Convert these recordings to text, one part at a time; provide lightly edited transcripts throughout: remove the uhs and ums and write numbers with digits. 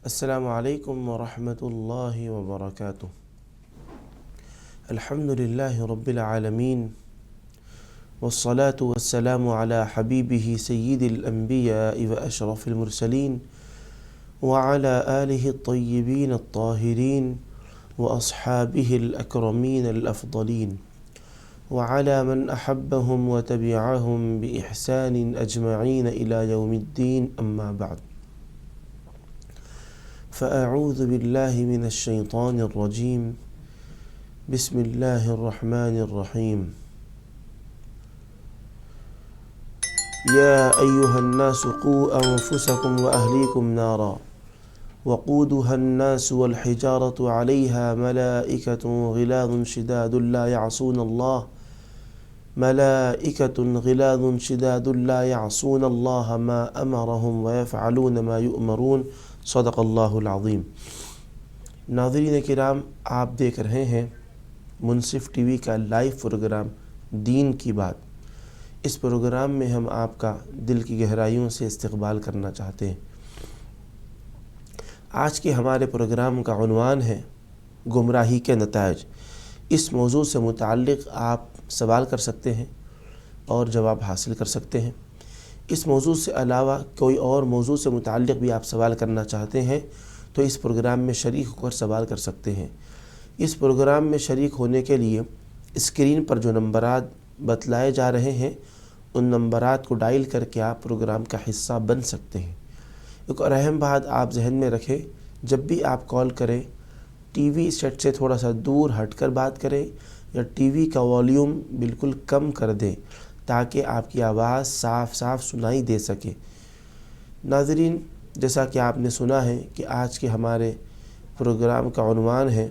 السلام علیکم ورحمۃ اللہ وبرکاتہ۔ الحمد للہ رب العالمین والصلاة والسلام علی حبیبہ سید الانبیاء واشرف المرسلین وعلی آلہ الطیبین الطاہرین واصحابہ الاکرمین الافضلین وعلی من احبہم وتبعہم بإحسان اجمعین الی یوم الدین، اما بعد۔ فأعوذ بالله من الشيطان الرجيم، بسم الله الرحمن الرحيم۔ يا أيها الناس قوا أنفسكم وأهليكم نارا وقودها الناس والحجارة عليها ملائكة غلاظ شداد لا يعصون الله ما أمرهم ويفعلون ما يؤمرون، صدق اللہ العظیم۔ ناظرین کرام، آپ دیکھ رہے ہیں منصف ٹی وی کا لائیو پروگرام دین کی بات۔ اس پروگرام میں ہم آپ کا دل کی گہرائیوں سے استقبال کرنا چاہتے ہیں۔ آج کے ہمارے پروگرام کا عنوان ہے گمراہی کے نتائج۔ اس موضوع سے متعلق آپ سوال کر سکتے ہیں اور جواب حاصل کر سکتے ہیں۔ اس موضوع سے علاوہ کوئی اور موضوع سے متعلق بھی آپ سوال کرنا چاہتے ہیں تو اس پروگرام میں شریک ہو کر سوال کر سکتے ہیں۔ اس پروگرام میں شریک ہونے کے لیے اسکرین پر جو نمبرات بتلائے جا رہے ہیں ان نمبرات کو ڈائل کر کے آپ پروگرام کا حصہ بن سکتے ہیں۔ ایک اور اہم بات آپ ذہن میں رکھیں، جب بھی آپ کال کریں ٹی وی سیٹ سے تھوڑا سا دور ہٹ کر بات کریں یا ٹی وی کا والیوم بالکل کم کر دیں تاکہ آپ کی آواز صاف سنائی دے سکے۔ ناظرین، جیسا کہ آپ نے سنا ہے کہ آج کے ہمارے پروگرام کا عنوان ہے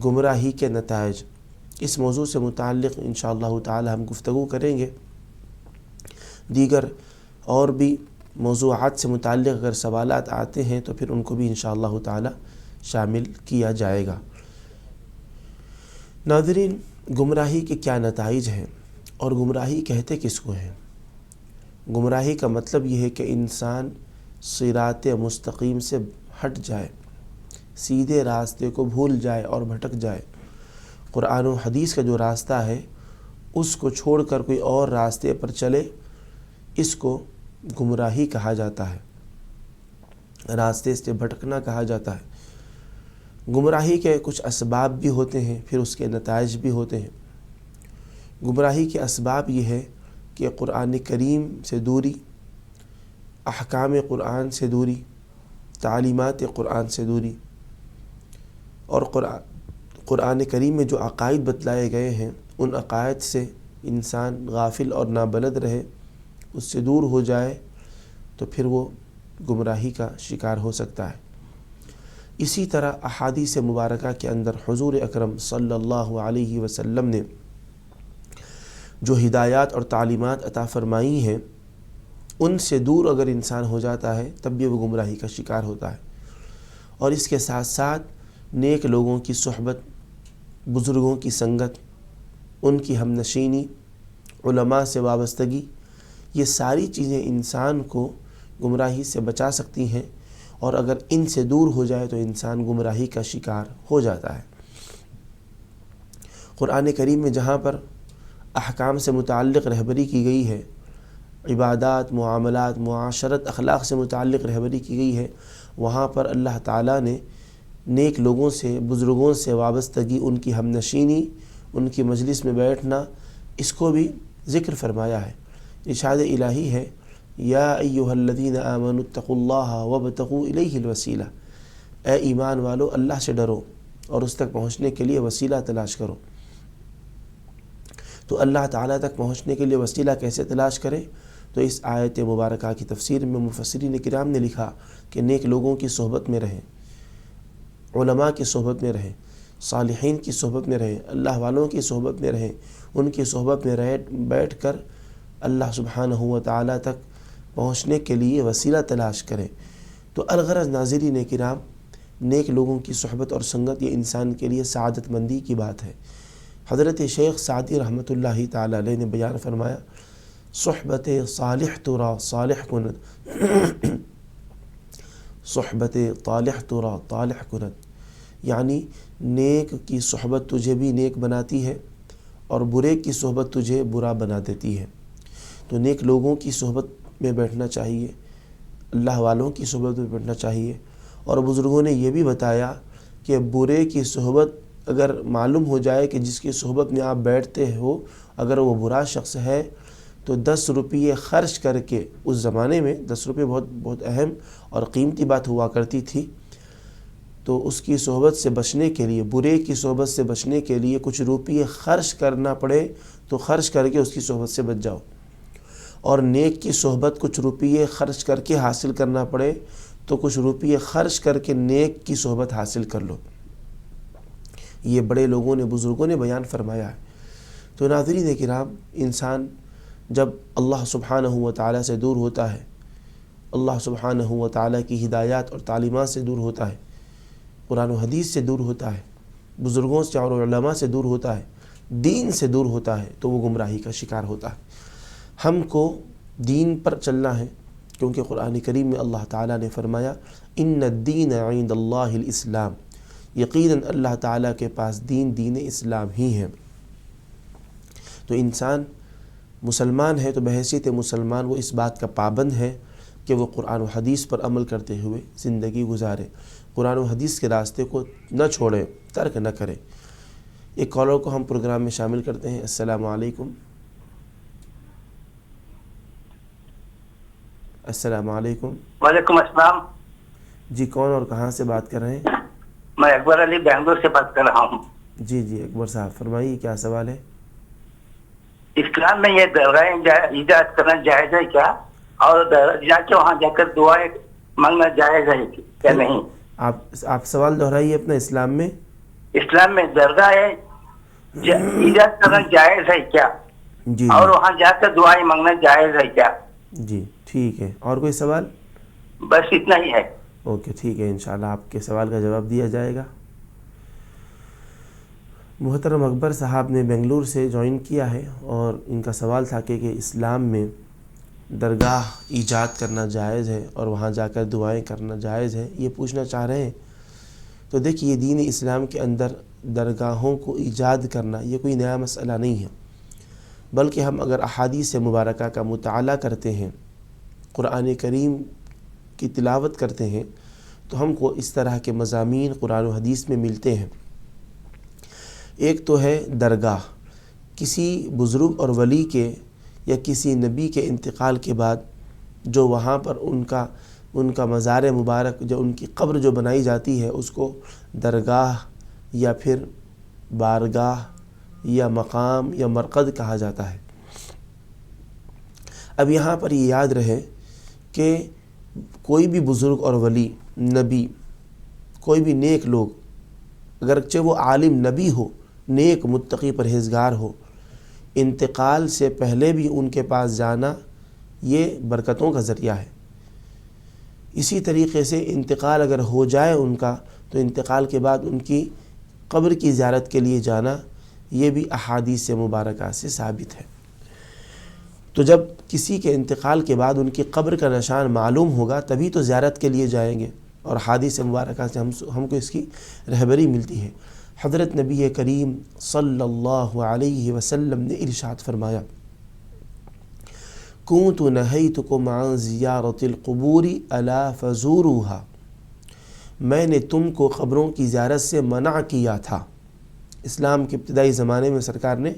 گمراہی کے نتائج۔ اس موضوع سے متعلق انشاءاللہ تعالی ہم گفتگو کریں گے۔ دیگر اور بھی موضوعات سے متعلق اگر سوالات آتے ہیں تو پھر ان کو بھی انشاءاللہ تعالی شامل کیا جائے گا۔ ناظرین، گمراہی کے کیا نتائج ہیں اور گمراہی کہتے کس کو ہیں؟ گمراہی کا مطلب یہ ہے کہ انسان صراط مستقیم سے ہٹ جائے، سیدھے راستے کو بھول جائے اور بھٹک جائے۔ قرآن و حدیث کا جو راستہ ہے اس کو چھوڑ کر کوئی اور راستے پر چلے، اس کو گمراہی کہا جاتا ہے، راستے سے بھٹکنا کہا جاتا ہے۔ گمراہی کے کچھ اسباب بھی ہوتے ہیں، پھر اس کے نتائج بھی ہوتے ہیں۔ گمراہی کے اسباب یہ ہے کہ قرآن کریم سے دوری، احکام قرآن سے دوری، تعلیمات قرآن سے دوری، اور قرآن کریم میں جو عقائد بتلائے گئے ہیں ان عقائد سے انسان غافل اور نابلد رہے، اس سے دور ہو جائے تو پھر وہ گمراہی کا شکار ہو سکتا ہے۔ اسی طرح احادیث مبارکہ کے اندر حضور اکرم صلی اللہ علیہ وسلم نے جو ہدایات اور تعلیمات عطا فرمائی ہیں ان سے دور اگر انسان ہو جاتا ہے تب بھی وہ گمراہی کا شکار ہوتا ہے۔ اور اس کے ساتھ ساتھ نیک لوگوں کی صحبت، بزرگوں کی سنگت، ان کی ہم نشینی، علماء سے وابستگی، یہ ساری چیزیں انسان کو گمراہی سے بچا سکتی ہیں، اور اگر ان سے دور ہو جائے تو انسان گمراہی کا شکار ہو جاتا ہے۔ قرآن کریم میں جہاں پر احکام سے متعلق رہبری کی گئی ہے، عبادات، معاملات، معاشرت، اخلاق سے متعلق رہبری کی گئی ہے، وہاں پر اللہ تعالیٰ نے نیک لوگوں سے، بزرگوں سے وابستگی، ان کی ہم نشینی، ان کی مجلس میں بیٹھنا، اس کو بھی ذکر فرمایا ہے۔ ارشاد الہی ہے، یا ایھا الذین آمنوا اتقوا اللہ وابتغوا الیہ الوسیلہ، اے ایمان والو اللہ سے ڈرو اور اس تک پہنچنے کے لیے وسیلہ تلاش کرو۔ تو اللہ تعالیٰ تک پہنچنے کے لیے وسیلہ کیسے تلاش کریں؟ تو اس آیت مبارکہ کی تفسیر میں مفسرین کرام نے لکھا کہ نیک لوگوں کی صحبت میں رہیں، علماء کی صحبت میں رہیں، صالحین کی صحبت میں رہیں، اللہ والوں کی صحبت میں رہیں، ان کی صحبت میں بیٹھ کر اللہ سبحانہ و تعالیٰ تک پہنچنے کے لیے وسیلہ تلاش کریں۔ تو الغرض ناظرین کرام، نیک لوگوں کی صحبت اور سنگت یہ انسان کے لیے سعادت مندی کی بات ہے۔ حضرت شیخ سعدی رحمۃ اللہ تعالی علیہ نے بیان فرمایا، صحبت صالح ترا صالح کند صحبت طالح ترا طالح کنت، یعنی نیک کی صحبت تجھے بھی نیک بناتی ہے اور برے کی صحبت تجھے برا بنا دیتی ہے۔ تو نیک لوگوں کی صحبت میں بیٹھنا چاہیے، اللہ والوں کی صحبت میں بیٹھنا چاہیے۔ اور بزرگوں نے یہ بھی بتایا کہ برے کی صحبت اگر معلوم ہو جائے کہ جس کی صحبت میں آپ بیٹھتے ہو اگر وہ برا شخص ہے تو 10 روپیے خرچ کر کے، اس زمانے میں 10 روپے بہت اہم اور قیمتی بات ہوا کرتی تھی، تو اس کی صحبت سے بچنے کے لیے، برے کی صحبت سے بچنے کے لیے کچھ روپیے خرچ کرنا پڑے تو خرچ کر کے اس کی صحبت سے بچ جاؤ، اور نیک کی صحبت کچھ روپیے خرچ کر کے حاصل کرنا پڑے تو کچھ روپیے خرچ کر کے نیک کی صحبت حاصل کر لو۔ یہ بڑے لوگوں نے، بزرگوں نے بیان فرمایا ہے۔ تو ناظرین کرام، انسان جب اللہ سبحانہ و تعالیٰ سے دور ہوتا ہے، اللہ سبحانہ و تعالیٰ کی ہدایات اور تعلیمات سے دور ہوتا ہے، قرآن و حدیث سے دور ہوتا ہے، بزرگوں سے اور علماء سے دور ہوتا ہے، دین سے دور ہوتا ہے، تو وہ گمراہی کا شکار ہوتا ہے۔ ہم کو دین پر چلنا ہے، کیونکہ قرآن کریم میں اللہ تعالیٰ نے فرمایا ان الدین عند اللہ الاسلام، یقیناً اللہ تعالیٰ کے پاس دین اسلام ہی ہے۔ تو انسان مسلمان ہے تو بحیثیت مسلمان وہ اس بات کا پابند ہے کہ وہ قرآن و حدیث پر عمل کرتے ہوئے زندگی گزارے، قرآن و حدیث کے راستے کو نہ چھوڑے، ترک نہ کرے۔ ایک کالر کو ہم پروگرام میں شامل کرتے ہیں۔ السلام علیکم۔ السلام علیکم۔ وعلیکم السلام۔ جی، کون اور کہاں سے بات کر رہے ہیں؟ میں اکبر علی بنگلور سے بات کر رہا ہوں۔ جی اکبر صاحب فرمائیے، کیا سوال ہے؟ اسلام میں یہ دورہ ایجاد کرنا جائز ہے کیا؟ اور جا کے وہاں جا کر دعائیں مانگنا جائز ہے کیا نہیں؟ آپ سوال دہرائیے اپنا۔ اسلام میں درگاہ ایجاد کرنا جائز ہے کیا؟ جی اور وہاں جا کر دعائیں مانگنا جائز ہے کیا؟ جی ٹھیک ہے، اور کوئی سوال؟ بس اتنا ہی ہے۔ اوکے ٹھیک ہے، انشاءاللہ آپ کے سوال کا جواب دیا جائے گا۔ محترم اکبر صاحب نے بنگلور سے جوائن کیا ہے اور ان کا سوال تھا کہ اسلام میں درگاہ ایجاد کرنا جائز ہے اور وہاں جا کر دعائیں کرنا جائز ہے، یہ پوچھنا چاہ رہے ہیں۔ تو دیکھیے، دین اسلام کے اندر درگاہوں کو ایجاد کرنا یہ کوئی نیا مسئلہ نہیں ہے، بلکہ ہم اگر احادیث مبارکہ کا مطالعہ کرتے ہیں، قرآن کریم کی تلاوت کرتے ہیں، تو ہم کو اس طرح کے مضامین قرآن و حدیث میں ملتے ہیں۔ ایک تو ہے درگاہ، کسی بزرگ اور ولی کے یا کسی نبی کے انتقال کے بعد جو وہاں پر ان کا مزار مبارک، جو ان کی قبر جو بنائی جاتی ہے، اس کو درگاہ یا پھر بارگاہ یا مقام یا مرقد کہا جاتا ہے۔ اب یہاں پر یہ یاد رہے کہ کوئی بھی بزرگ اور ولی، نبی، کوئی بھی نیک لوگ، اگرچہ وہ عالم نبی ہو، نیک متقی پرہیزگار ہو، انتقال سے پہلے بھی ان کے پاس جانا یہ برکتوں کا ذریعہ ہے۔ اسی طریقے سے انتقال اگر ہو جائے ان کا، تو انتقال کے بعد ان کی قبر کی زیارت کے لیے جانا یہ بھی احادیث مبارکہ سے ثابت ہے۔ تو جب کسی کے انتقال کے بعد ان کی قبر کا نشان معلوم ہوگا تبھی تو زیارت کے لیے جائیں گے، اور احادیث مبارکہ سے ہم کو اس کی رہبری ملتی ہے۔ حضرت نبی کریم صلی اللہ علیہ وسلم نے ارشاد فرمایا، کنت نہیتکم عن زیارت القبور الا فزوروها، میں نے تم کو قبروں کی زیارت سے منع کیا تھا۔ اسلام کے ابتدائی زمانے میں سرکار نے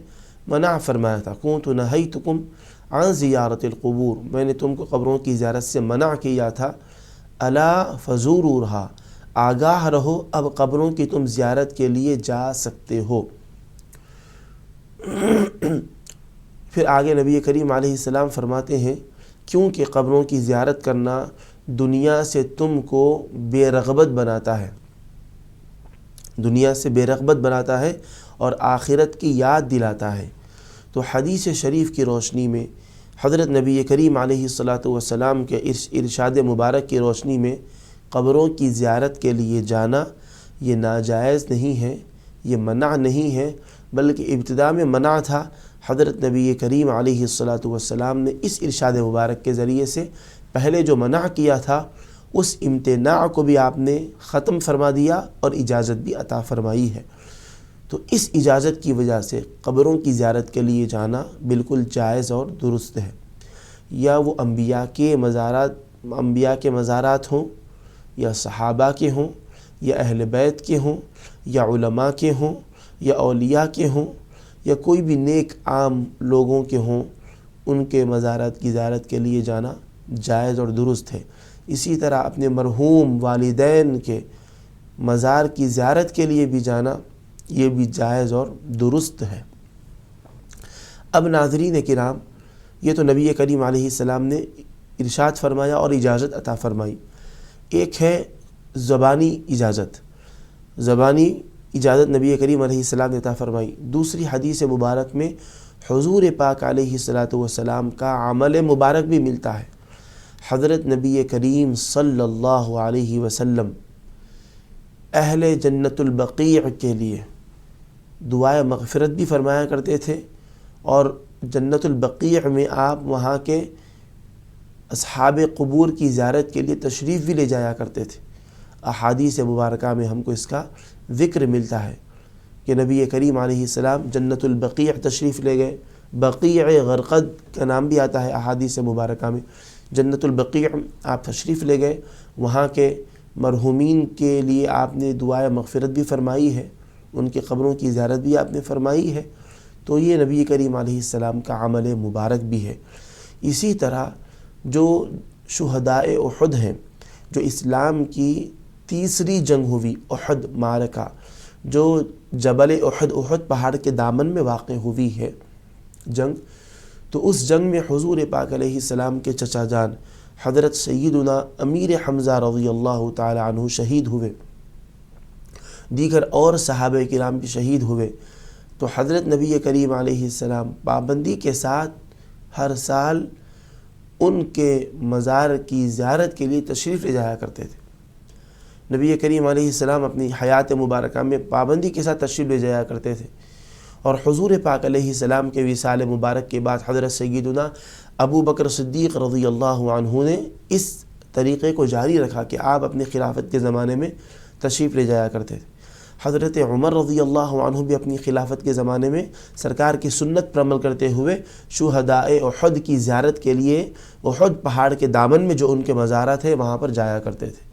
منع فرمایا تھا، کنت نہیتکم عن زیارت القبور، میں نے تم کو قبروں کی زیارت سے منع کیا تھا، الا فزوروها، آگاہ رہو اب قبروں کی تم زیارت کے لیے جا سکتے ہو۔ پھر آگے نبی کریم علیہ السلام فرماتے ہیں، کیونکہ قبروں کی زیارت کرنا دنیا سے تم کو بے رغبت بناتا ہے، دنیا سے بے رغبت بناتا ہے اور آخرت کی یاد دلاتا ہے۔ تو حدیث شریف کی روشنی میں، حضرت نبی کریم علیہ السلام کے ارشاد مبارک کی روشنی میں قبروں کی زیارت کے لیے جانا یہ ناجائز نہیں ہے، یہ منع نہیں ہے، بلکہ ابتدا میں منع تھا۔ حضرت نبی کریم علیہ السلام نے اس ارشاد مبارک کے ذریعے سے پہلے جو منع کیا تھا اس امتناع کو بھی آپ نے ختم فرما دیا اور اجازت بھی عطا فرمائی ہے۔ تو اس اجازت کی وجہ سے قبروں کی زیارت کے لیے جانا بالکل جائز اور درست ہے، یا وہ انبیاء کے مزارات ہوں، یا صحابہ کے ہوں، یا اہل بیت کے ہوں، یا علماء کے ہوں، یا اولیاء کے ہوں، یا کوئی بھی نیک عام لوگوں کے ہوں، ان کے مزارات کی زیارت کے لیے جانا جائز اور درست ہے۔ اسی طرح اپنے مرحوم والدین کے مزار کی زیارت کے لیے بھی جانا یہ بھی جائز اور درست ہے۔ اب ناظرین کرام، یہ تو نبی کریم علیہ السلام نے ارشاد فرمایا اور اجازت عطا فرمائی۔ ایک ہے زبانی اجازت نبی کریم علیہ السلام نے عطا فرمائی۔ دوسری حدیث مبارک میں حضور پاک علیہ السلام کا عمل مبارک بھی ملتا ہے۔ حضرت نبی کریم صلی اللہ علیہ وسلم اہل جنت البقیع کے لیے دعائے مغفرت بھی فرمایا کرتے تھے، اور جنت البقیع میں آپ وہاں کے اصحاب قبور کی زیارت کے لیے تشریف بھی لے جایا کرتے تھے۔ احادیث مبارکہ میں ہم کو اس کا ذکر ملتا ہے کہ نبی کریم علیہ السلام جنت البقیع تشریف لے گئے۔ بقیع غرقد کا نام بھی آتا ہے احادیث مبارکہ میں۔ جنت البقیع آپ تشریف لے گئے، وہاں کے مرحومین کے لیے آپ نے دعائے مغفرت بھی فرمائی ہے، ان کے قبروں کی زیارت بھی آپ نے فرمائی ہے۔ تو یہ نبی کریم علیہ السلام کا عمل مبارک بھی ہے۔ اسی طرح جو شہدائے احد ہیں، جو اسلام کی تیسری جنگ ہوئی احد معرکہ، جو جبل احد پہاڑ کے دامن میں واقع ہوئی ہے جنگ، تو اس جنگ میں حضور پاک علیہ السلام کے چچا جان حضرت سیدنا امیر حمزہ رضی اللہ تعالی عنہ شہید ہوئے، دیگر اور صحابہ کرام بھی شہید ہوئے۔ تو حضرت نبی کریم علیہ السلام پابندی کے ساتھ ہر سال ان کے مزار کی زیارت کے لیے تشریف لے جایا کرتے تھے۔ نبی کریم علیہ السلام اپنی حیات مبارکہ میں پابندی کے ساتھ تشریف لے جایا کرتے تھے، اور حضور پاک علیہ السلام کے وصال مبارک کے بعد حضرت سیدنا ابو بکر صدیق رضی اللہ عنہ نے اس طریقے کو جاری رکھا کہ آپ اپنی خلافت کے زمانے میں تشریف لے جایا کرتے تھے۔ حضرت عمر رضی اللہ عنہ بھی اپنی خلافت کے زمانے میں سرکار کی سنت پر عمل کرتے ہوئے شہدائے احد کی زیارت کے لیے احد پہاڑ کے دامن میں جو ان کے مزارات ہیں وہاں پر جایا کرتے تھے۔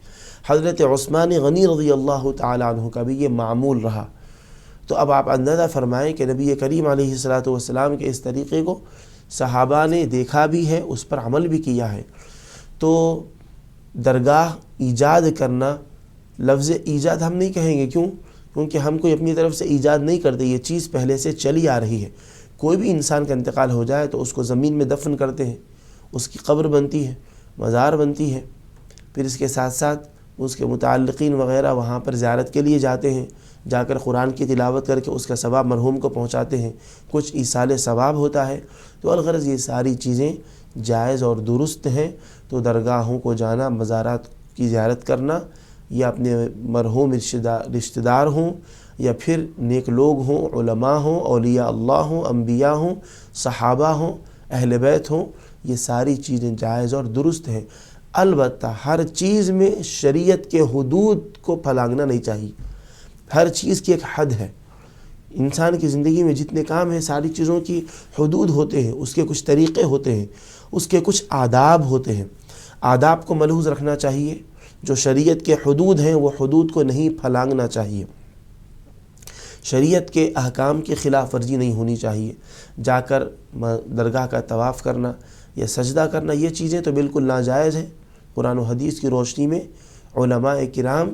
حضرت عثمان غنی رضی اللہ تعالی عنہ کا بھی یہ معمول رہا۔ تو اب آپ اندازہ فرمائیں کہ نبی کریم علیہ السلام کے اس طریقے کو صحابہ نے دیکھا بھی ہے، اس پر عمل بھی کیا ہے۔ تو درگاہ ایجاد کرنا، لفظ ایجاد ہم نہیں کہیں گے، کیونکہ ہم کوئی اپنی طرف سے ایجاد نہیں کرتے، یہ چیز پہلے سے چلی آ رہی ہے۔ کوئی بھی انسان کا انتقال ہو جائے تو اس کو زمین میں دفن کرتے ہیں، اس کی قبر بنتی ہے، مزار بنتی ہے، پھر اس کے ساتھ ساتھ اس کے متعلقین وغیرہ وہاں پر زیارت کے لیے جاتے ہیں، جا کر قرآن کی تلاوت کر کے اس کا ثواب مرحوم کو پہنچاتے ہیں، کچھ ایصال ثواب ہوتا ہے۔ تو الغرض یہ ساری چیزیں جائز اور درست ہیں۔ تو درگاہوں کو جانا، مزارات کی زیارت کرنا، یا اپنے مرحوم رشتہ دار ہوں، یا پھر نیک لوگ ہوں، علماء ہوں، اولیاء اللہ ہوں، انبیاء ہوں، صحابہ ہوں، اہل بیت ہوں، یہ ساری چیزیں جائز اور درست ہیں۔ البتہ ہر چیز میں شریعت کے حدود کو پھلانگنا نہیں چاہیے۔ ہر چیز کی ایک حد ہے۔ انسان کی زندگی میں جتنے کام ہیں ساری چیزوں کی حدود ہوتے ہیں، اس کے کچھ طریقے ہوتے ہیں، اس کے کچھ آداب ہوتے ہیں۔ آداب کو ملحوظ رکھنا چاہیے، جو شریعت کے حدود ہیں وہ حدود کو نہیں پھلانگنا چاہیے۔ شریعت کے احکام کی خلاف ورزی نہیں ہونی چاہیے۔ جا کر درگاہ کا طواف کرنا یا سجدہ کرنا، یہ چیزیں تو بالکل ناجائز ہیں۔ قرآن و حدیث کی روشنی میں علماء کرام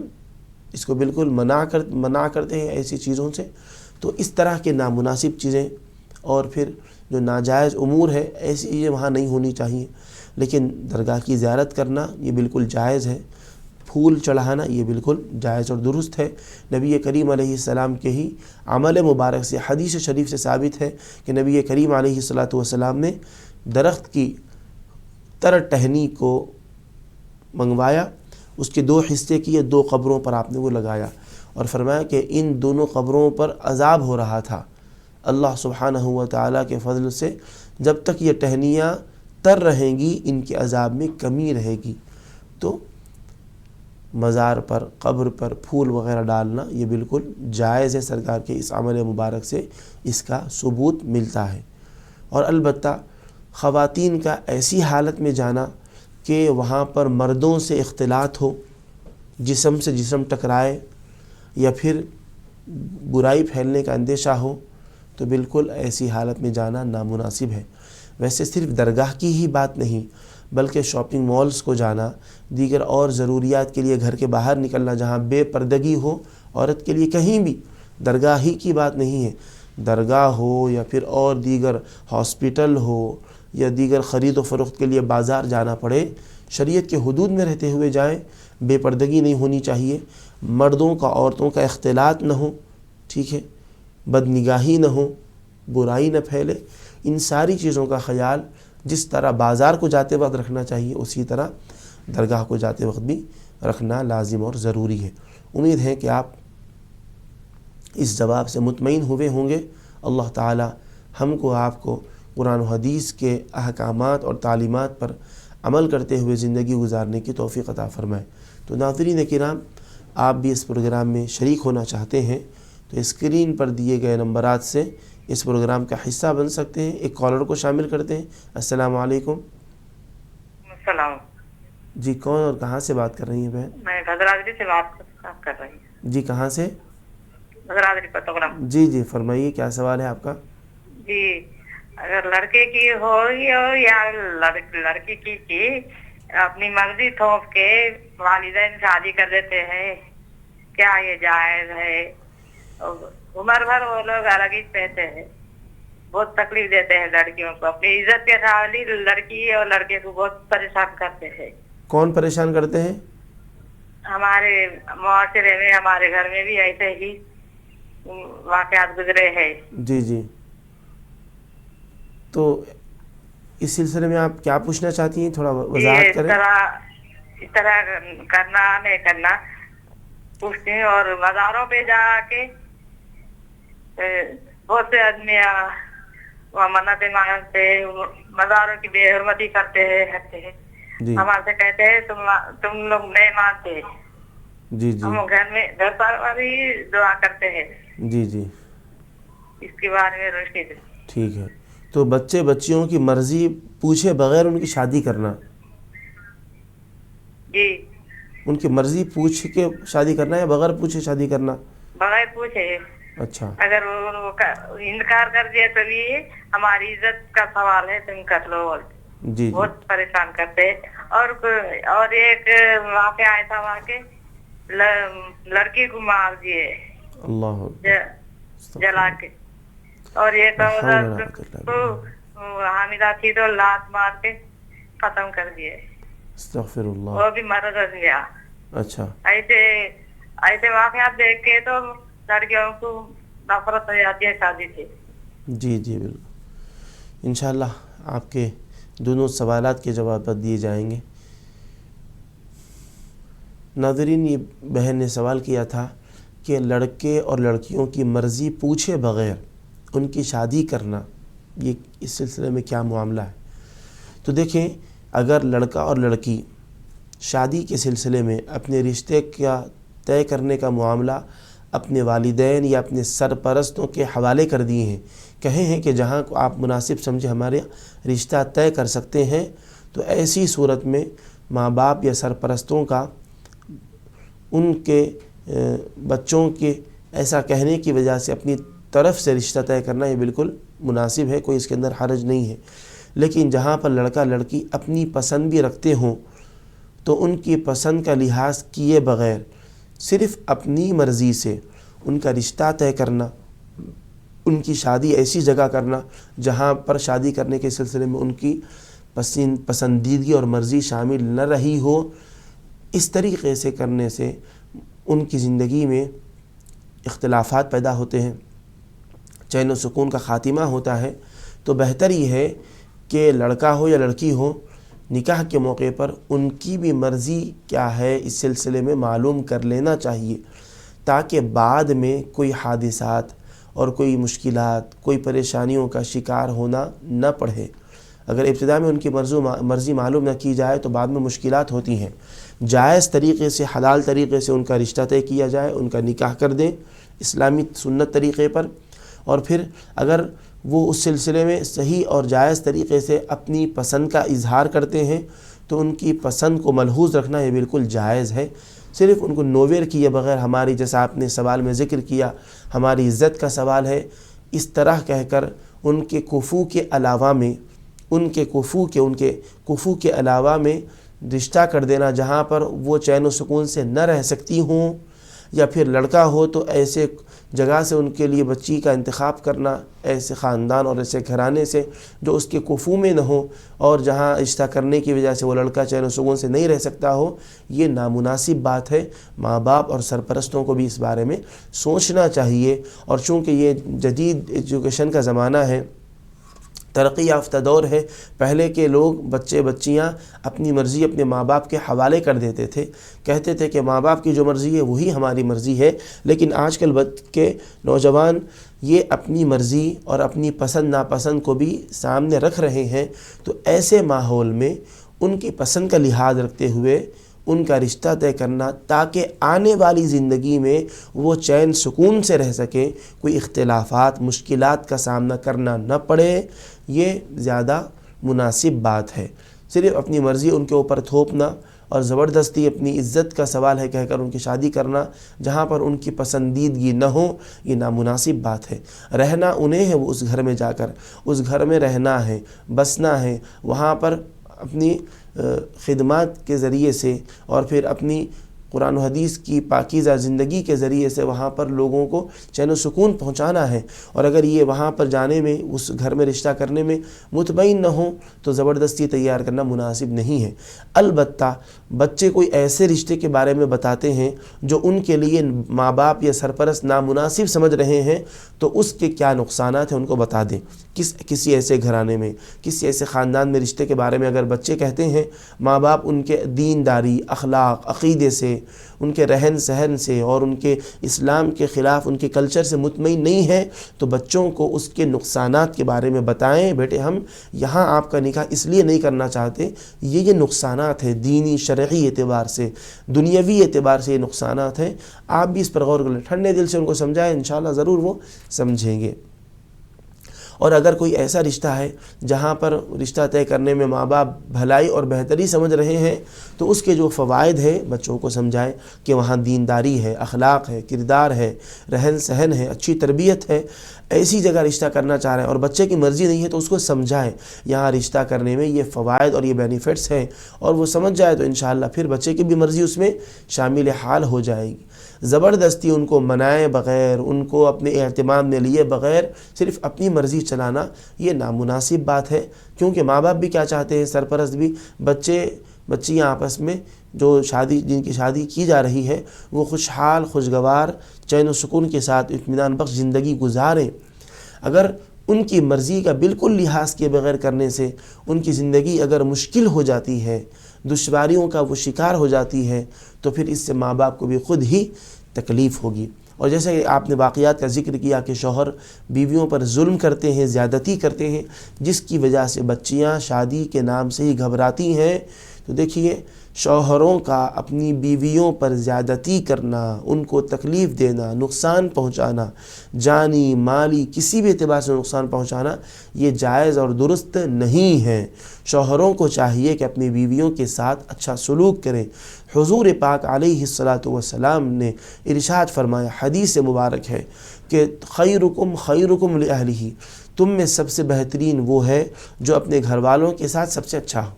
اس کو بالکل منع کرتے ہیں ایسی چیزوں سے۔ تو اس طرح کے نامناسب چیزیں اور پھر جو ناجائز امور ہے، ایسی چیزیں وہاں نہیں ہونی چاہیے۔ لیکن درگاہ کی زیارت کرنا یہ بالکل جائز ہے، پھول چڑھانا یہ بالکل جائز اور درست ہے۔ نبی کریم علیہ السلام کے ہی عمل مبارک سے، حدیث شریف سے ثابت ہے کہ نبی کریم علیہ السلام نے درخت کی تر ٹہنی کو منگوایا، اس کے 2 حصے کیے، 2 قبروں پر آپ نے وہ لگایا، اور فرمایا کہ ان دونوں قبروں پر عذاب ہو رہا تھا۔ اللہ سبحانہ و تعالیٰ کے فضل سے جب تک یہ ٹہنیاں تر رہیں گی ان کے عذاب میں کمی رہے گی۔ تو مزار پر قبر پر پھول وغیرہ ڈالنا یہ بالکل جائز ہے، سرکار کے اس عمل مبارک سے اس کا ثبوت ملتا ہے۔ اور البتہ خواتین کا ایسی حالت میں جانا کہ وہاں پر مردوں سے اختلاط ہو، جسم سے جسم ٹکرائے یا پھر برائی پھیلنے کا اندیشہ ہو، تو بالکل ایسی حالت میں جانا نامناسب ہے۔ ویسے صرف درگاہ کی ہی بات نہیں، بلکہ شاپنگ مالز کو جانا، دیگر اور ضروریات کے لیے گھر کے باہر نکلنا جہاں بے پردگی ہو عورت کے لیے، کہیں بھی، درگاہ ہی کی بات نہیں ہے، درگاہ ہو یا پھر اور دیگر ہاسپٹل ہو یا دیگر خرید و فروخت کے لیے بازار جانا پڑے، شریعت کے حدود میں رہتے ہوئے جائیں، بے پردگی نہیں ہونی چاہیے، مردوں کا عورتوں کا اختلاط نہ ہو، ٹھیک ہے، بد نگاہی نہ ہو، برائی نہ پھیلے۔ ان ساری چیزوں کا خیال جس طرح بازار کو جاتے وقت رکھنا چاہیے، اسی طرح درگاہ کو جاتے وقت بھی رکھنا لازم اور ضروری ہے۔ امید ہے کہ آپ اس جواب سے مطمئن ہوئے ہوں گے۔ اللہ تعالی ہم کو آپ کو قرآن و حدیث کے احکامات اور تعلیمات پر عمل کرتے ہوئے زندگی گزارنے کی توفیق عطا فرمائے۔ تو ناظرین کرام، آپ بھی اس پروگرام میں شریک ہونا چاہتے ہیں تو اسکرین پر دیے گئے نمبرات سے اس پروگرام کا حصہ بن سکتے ہیں۔ ایک کالر کو شامل کرتے ہیں۔ السلام علیکم۔ السلام۔ جی، کون اور کہاں سے بات کر رہی ہیں بہن؟ میں بھدرادری سے بات کر رہی ہوں۔ جی، کہاں سے؟ بھدرادری پتوگرام۔ جی جی، فرمائیے، کیا سوال ہے آپ کا؟ جی، اگر لڑکے کی ہو یا لڑکی کی اپنی مرضی تھوپ کے والدین شادی کر دیتے ہیں، کیا یہ جائز ہے؟ عمر بھر وہ لوگ الگ ہی رہتے ہیں، بہت تکلیف دیتے ہیں لڑکیوں کو، اپنی عزت کے خالی لڑکی اور لڑکے کو بہت پریشان کرتے ہیں۔ کون پریشان کرتے ہیں؟ ہمارے معاشرے میں، ہمارے گھر میں بھی ایسے ہی واقعات گزرے ہیں۔ جی جی، تو اس سلسلے میں آپ کیا پوچھنا چاہتی ہیں؟ تھوڑا وضاحت کریں۔ اس طرح کرنا نہیں کرنا پوچھتی ہوں، اور مزاروں پہ جا کے بہت سے آدمی منتیں مانگتے ہیں، مزاروں کی بے حرمتی کرتے ہیں، جی ہمارے سے کہتے ہیں تم لوگ نہیں مانتے، جی جی ہم گھر پر ہی دعا کرتے ہیں۔ جی جی، اس کے بارے میں روشنی دے۔ ٹھیک ہے، تو بچے بچیوں کی مرضی پوچھے بغیر ان کی شادی کرنا، جی، ان کی مرضی پوچھ کے شادی کرنا یا بغیر پوچھے شادی کرنا؟ بغیر پوچھے۔ اچھا، اگر وہ انکار کر دیا تو یہ ہماری عزت کا سوال ہے، تم کر لو۔ جی جی، بہت پریشان کرتے ہیں۔ اور ایک واقعہ ایسا ہوا کہ لڑکی کو مار دیے اللہ جلا کے، اور ایک عورت کو حاملہ تھی تو لات مار کے ختم کر دیے، استغفر اللہ۔ وہ بھی مر گیا۔ اچھا، ایسے واقعات دیکھ کے تو لڑکیوں کو نفرت ہو جاتی ہے شادی سے۔ جی جی، بالکل، انشاءاللہ آپ کے دونوں سوالات کے جوابات دیے جائیں گے۔ ناظرین، یہ بہن نے سوال کیا تھا کہ لڑکے اور لڑکیوں کی مرضی پوچھے بغیر ان کی شادی کرنا، یہ اس سلسلے میں کیا معاملہ ہے؟ تو دیکھیں، اگر لڑکا اور لڑکی شادی کے سلسلے میں اپنے رشتے کا طے کرنے کا معاملہ اپنے والدین یا اپنے سرپرستوں کے حوالے کر دیے ہیں، کہے ہیں کہ جہاں کو آپ مناسب سمجھے ہمارے رشتہ طے کر سکتے ہیں، تو ایسی صورت میں ماں باپ یا سرپرستوں کا ان کے بچوں کے ایسا کہنے کی وجہ سے اپنی طرف سے رشتہ طے کرنا یہ بالکل مناسب ہے، کوئی اس کے اندر حرج نہیں ہے۔ لیکن جہاں پر لڑکا لڑکی اپنی پسند بھی رکھتے ہوں تو ان کی پسند کا لحاظ کیے بغیر صرف اپنی مرضی سے ان کا رشتہ طے کرنا، ان کی شادی ایسی جگہ کرنا جہاں پر شادی کرنے کے سلسلے میں ان کی پسندیدگی اور مرضی شامل نہ رہی ہو، اس طریقے سے کرنے سے ان کی زندگی میں اختلافات پیدا ہوتے ہیں، چین و سکون کا خاتمہ ہوتا ہے۔ تو بہتر یہ ہے کہ لڑکا ہو یا لڑکی ہو، نکاح کے موقع پر ان کی بھی مرضی کیا ہے اس سلسلے میں معلوم کر لینا چاہیے، تاکہ بعد میں کوئی حادثات اور کوئی مشکلات، کوئی پریشانیوں کا شکار ہونا نہ پڑے۔ اگر ابتدا میں ان کی مرضی معلوم نہ کی جائے تو بعد میں مشکلات ہوتی ہیں۔ جائز طریقے سے، حلال طریقے سے ان کا رشتہ طے کیا جائے، ان کا نکاح کر دیں اسلامی سنت طریقے پر، اور پھر اگر وہ اس سلسلے میں صحیح اور جائز طریقے سے اپنی پسند کا اظہار کرتے ہیں تو ان کی پسند کو ملحوظ رکھنا یہ بالکل جائز ہے۔ صرف ان کو نویر کیے بغیر ہماری، جیسا آپ نے سوال میں ذکر کیا، ہماری عزت کا سوال ہے، اس طرح کہہ کر ان کے کفو کے علاوہ میں، ان کے کفو کے علاوہ میں رشتہ کر دینا جہاں پر وہ چین و سکون سے نہ رہ سکتی ہوں، یا پھر لڑکا ہو تو ایسے جگہ سے ان کے لیے بچی کا انتخاب کرنا، ایسے خاندان اور ایسے گھرانے سے جو اس کے کفو میں نہ ہو، اور جہاں رشتہ کرنے کی وجہ سے وہ لڑکا چین و سکون سے نہیں رہ سکتا ہو، یہ نامناسب بات ہے۔ ماں باپ اور سرپرستوں کو بھی اس بارے میں سوچنا چاہیے، اور چونکہ یہ جدید ایجوکیشن کا زمانہ ہے، ترقی یافتہ دور ہے، پہلے کے لوگ بچیاں اپنی مرضی اپنے ماں باپ کے حوالے کر دیتے تھے، کہتے تھے کہ ماں باپ کی جو مرضی ہے وہی ہماری مرضی ہے، لیکن آج کل کے نوجوان یہ اپنی مرضی اور اپنی پسند ناپسند کو بھی سامنے رکھ رہے ہیں۔ تو ایسے ماحول میں ان کی پسند کا لحاظ رکھتے ہوئے ان کا رشتہ طے کرنا، تاکہ آنے والی زندگی میں وہ چین سکون سے رہ سکیں، کوئی اختلافات مشکلات کا سامنا کرنا نہ پڑے، یہ زیادہ مناسب بات ہے۔ صرف اپنی مرضی ان کے اوپر تھوپنا اور زبردستی اپنی عزت کا سوال ہے کہہ کر ان کی شادی کرنا جہاں پر ان کی پسندیدگی نہ ہو، یہ نامناسب بات ہے۔ رہنا انہیں ہے، وہ اس گھر میں جا کر اس گھر میں رہنا ہے، بسنا ہے، وہاں پر اپنی خدمات کے ذریعے سے اور پھر اپنی قرآن و حدیث کی پاکیزہ زندگی کے ذریعے سے وہاں پر لوگوں کو چین و سکون پہنچانا ہے۔ اور اگر یہ وہاں پر جانے میں، اس گھر میں رشتہ کرنے میں مطمئن نہ ہوں تو زبردستی تیار کرنا مناسب نہیں ہے۔ البتہ بچے کوئی ایسے رشتے کے بارے میں بتاتے ہیں جو ان کے لیے ماں باپ یا سرپرست نامناسب سمجھ رہے ہیں تو اس کے کیا نقصانات ہیں ان کو بتا دیں۔ کسی ایسے گھرانے میں، کسی ایسے خاندان میں رشتے کے بارے میں اگر بچے کہتے ہیں ماں باپ ان کے دینداری، اخلاق، عقیدے سے، ان کے رہن سہن سے اور ان کے اسلام کے خلاف ان کے کلچر سے مطمئن نہیں ہے، تو بچوں کو اس کے نقصانات کے بارے میں بتائیں، بیٹے ہم یہاں آپ کا نکاح اس لیے نہیں کرنا چاہتے، یہ نقصانات ہیں، دینی شرعی اعتبار سے، دنیاوی اعتبار سے یہ نقصانات ہیں، آپ بھی اس پر غور کریں، ٹھنڈے دل سے ان کو سمجھائیں، انشاءاللہ ضرور وہ سمجھیں گے۔ اور اگر کوئی ایسا رشتہ ہے جہاں پر رشتہ طے کرنے میں ماں باپ بھلائی اور بہتری سمجھ رہے ہیں تو اس کے جو فوائد ہیں بچوں کو سمجھائیں کہ وہاں دینداری ہے، اخلاق ہے، کردار ہے، رہن سہن ہے، اچھی تربیت ہے، ایسی جگہ رشتہ کرنا چاہ رہے ہیں اور بچے کی مرضی نہیں ہے تو اس کو سمجھائیں یہاں رشتہ کرنے میں یہ فوائد اور یہ بینیفٹس ہیں، اور وہ سمجھ جائے تو انشاءاللہ پھر بچے کی بھی مرضی اس میں شامل حال ہو جائے گی۔ زبردستی ان کو منائے بغیر، ان کو اپنے اہتمام میں لیے بغیر صرف اپنی مرضی چلانا یہ نامناسب بات ہے، کیونکہ ماں باپ بھی کیا چاہتے ہیں، سرپرست بھی، بچیاں آپس میں جو جن کی شادی کی جا رہی ہے وہ خوشحال، خوشگوار، چین و سکون کے ساتھ اطمینان بخش زندگی گزاریں۔ اگر ان کی مرضی کا بالکل لحاظ کیے بغیر کرنے سے ان کی زندگی اگر مشکل ہو جاتی ہے، دشواریوں کا وہ شکار ہو جاتی ہے، تو پھر اس سے ماں باپ کو بھی خود ہی تکلیف ہوگی۔ اور جیسے کہ آپ نے واقعات کا ذکر کیا کہ شوہر بیویوں پر ظلم کرتے ہیں، زیادتی کرتے ہیں، جس کی وجہ سے بچیاں شادی کے نام سے ہی گھبراتی ہیں، تو دیکھیے شوہروں کا اپنی بیویوں پر زیادتی کرنا، ان کو تکلیف دینا، نقصان پہنچانا، جانی مالی کسی بھی اعتبار سے نقصان پہنچانا یہ جائز اور درست نہیں ہے۔ شوہروں کو چاہیے کہ اپنی بیویوں کے ساتھ اچھا سلوک کریں۔ حضور پاک علیہ السلام نے ارشاد فرمایا، حدیث مبارک ہے کہ خیرکم خیرکم لأہلہ، تم میں سب سے بہترین وہ ہے جو اپنے گھر والوں کے ساتھ سب سے اچھا ہو۔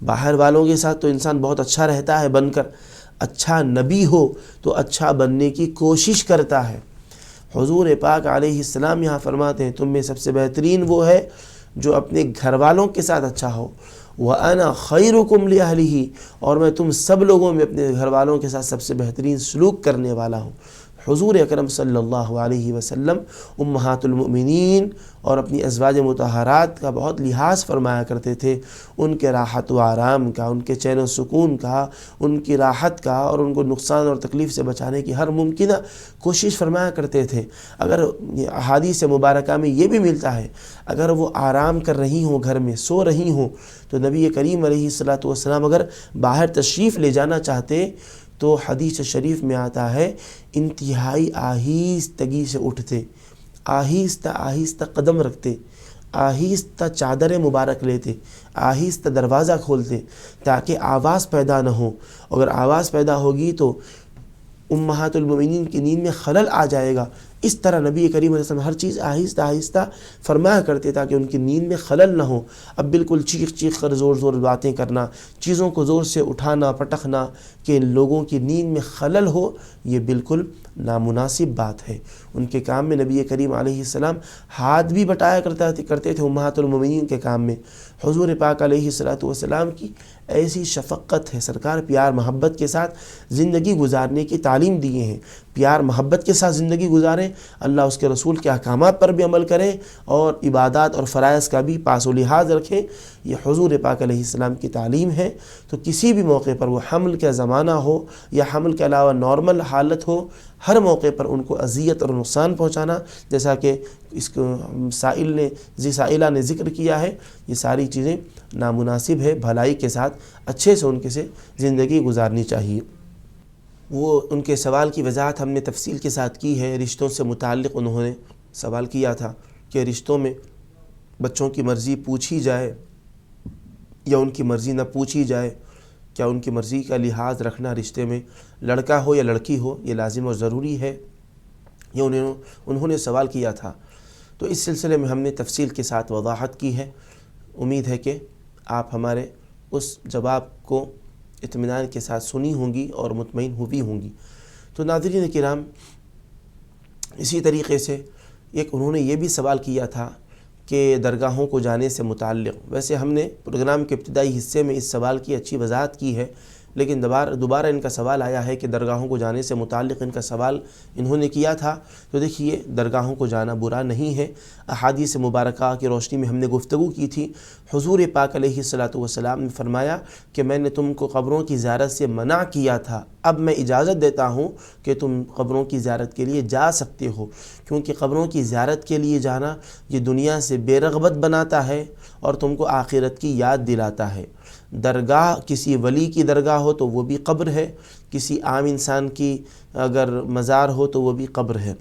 باہر والوں کے ساتھ تو انسان بہت اچھا رہتا ہے بن کر، اچھا نبی ہو تو اچھا بننے کی کوشش کرتا ہے۔ حضور پاک علیہ السلام یہاں فرماتے ہیں تم میں سب سے بہترین وہ ہے جو اپنے گھر والوں کے ساتھ اچھا ہو، وَأَنَا خَيْرُكُمْ لِأَهْلِهِ، اور میں تم سب لوگوں میں اپنے گھر والوں کے ساتھ سب سے بہترین سلوک کرنے والا ہوں۔ حضور اکرم صلی اللہ علیہ وسلم امہات المؤمنین اور اپنی ازواج مطہرات کا بہت لحاظ فرمایا کرتے تھے، ان کے راحت و آرام کا، ان کے چین و سکون کا، ان کی راحت کا، اور ان کو نقصان اور تکلیف سے بچانے کی ہر ممکنہ کوشش فرمایا کرتے تھے۔ اگر احادیث مبارکہ میں یہ بھی ملتا ہے، اگر وہ آرام کر رہی ہوں، گھر میں سو رہی ہوں، تو نبی کریم علیہ الصلاۃ والسلام اگر باہر تشریف لے جانا چاہتے تو حدیث شریف میں آتا ہے انتہائی آہستگی سے اٹھتے، آہستہ آہستہ قدم رکھتے، آہستہ چادر مبارک لیتے، آہستہ دروازہ کھولتے تاکہ آواز پیدا نہ ہو۔ اگر آواز پیدا ہوگی تو امہات المؤمنین کی نیند میں خلل آ جائے گا۔ اس طرح نبی کریم علیہ السلام ہر چیز آہستہ آہستہ فرمایا کرتے تاکہ ان کی نیند میں خلل نہ ہو۔ اب بالکل چیخ چیخ کر زور زور باتیں کرنا، چیزوں کو زور سے اٹھانا پٹخنا کہ لوگوں کی نیند میں خلل ہو، یہ بالکل نامناسب بات ہے۔ ان کے کام میں نبی کریم علیہ السلام ہاتھ بھی بٹایا کرتے تھے امہات المؤمنین کے کام میں۔ حضور پاک علیہ الصلاۃ والسلام کی ایسی شفقت ہے، سرکار پیار محبت کے ساتھ زندگی گزارنے کی تعلیم دیے ہیں۔ پیار محبت کے ساتھ زندگی گزاریں، اللہ اس کے رسول کے احکامات پر بھی عمل کریں، اور عبادات اور فرائض کا بھی پاس و لحاظ رکھیں۔ یہ حضور پاک علیہ السلام کی تعلیم ہے۔ تو کسی بھی موقع پر، وہ حمل کا زمانہ ہو یا حمل کے علاوہ نارمل حالت ہو، ہر موقع پر ان کو اذیت اور نقصان پہنچانا، جیسا کہ اس کو سائلہ نے ذکر کیا ہے، یہ ساری چیزیں نامناسب ہے۔ بھلائی کے ساتھ اچھے سے ان کے سے زندگی گزارنی چاہیے۔ وہ ان کے سوال کی وضاحت ہم نے تفصیل کے ساتھ کی ہے۔ رشتوں سے متعلق انہوں نے سوال کیا تھا کہ رشتوں میں بچوں کی مرضی پوچھی جائے یا ان کی مرضی نہ پوچھی جائے، کیا ان کی مرضی کا لحاظ رکھنا رشتے میں، لڑکا ہو یا لڑکی ہو، یہ لازم اور ضروری ہے، یہ انہوں نے سوال کیا تھا۔ تو اس سلسلے میں ہم نے تفصیل کے ساتھ وضاحت کی ہے۔ امید ہے کہ آپ ہمارے اس جواب کو اطمینان کے ساتھ سنی ہوں گی اور مطمئن ہوئی ہوں گی۔ تو ناظرین کرام، اسی طریقے سے انہوں نے یہ بھی سوال کیا تھا کہ درگاہوں کو جانے سے متعلق، ویسے ہم نے پروگرام کے ابتدائی حصے میں اس سوال کی اچھی وضاحت کی ہے، لیکن دوبارہ ان کا سوال آیا ہے کہ درگاہوں کو جانے سے متعلق ان کا سوال انہوں نے کیا تھا۔ تو دیکھیے، درگاہوں کو جانا برا نہیں ہے۔ احادیث مبارکہ کی روشنی میں ہم نے گفتگو کی تھی۔ حضور پاک علیہ الصلاۃ والسلام نے فرمایا کہ میں نے تم کو قبروں کی زیارت سے منع کیا تھا، اب میں اجازت دیتا ہوں کہ تم قبروں کی زیارت کے لیے جا سکتے ہو، کیونکہ قبروں کی زیارت کے لیے جانا یہ دنیا سے بے رغبت بناتا ہے اور تم کو آخرت کی یاد دلاتا ہے۔ درگاہ کسی ولی کی درگاہ ہو تو وہ بھی قبر ہے، کسی عام انسان کی اگر مزار ہو تو وہ بھی قبر ہے۔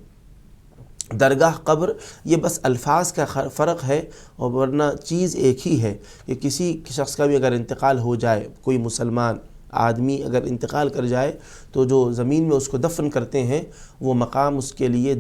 درگاہ قبر یہ بس الفاظ کا فرق ہے، اور ورنہ چیز ایک ہی ہے کہ کسی شخص کا بھی اگر انتقال ہو جائے، کوئی مسلمان آدمی اگر انتقال کر جائے تو جو زمین میں اس کو دفن کرتے ہیں وہ مقام اس کے لیے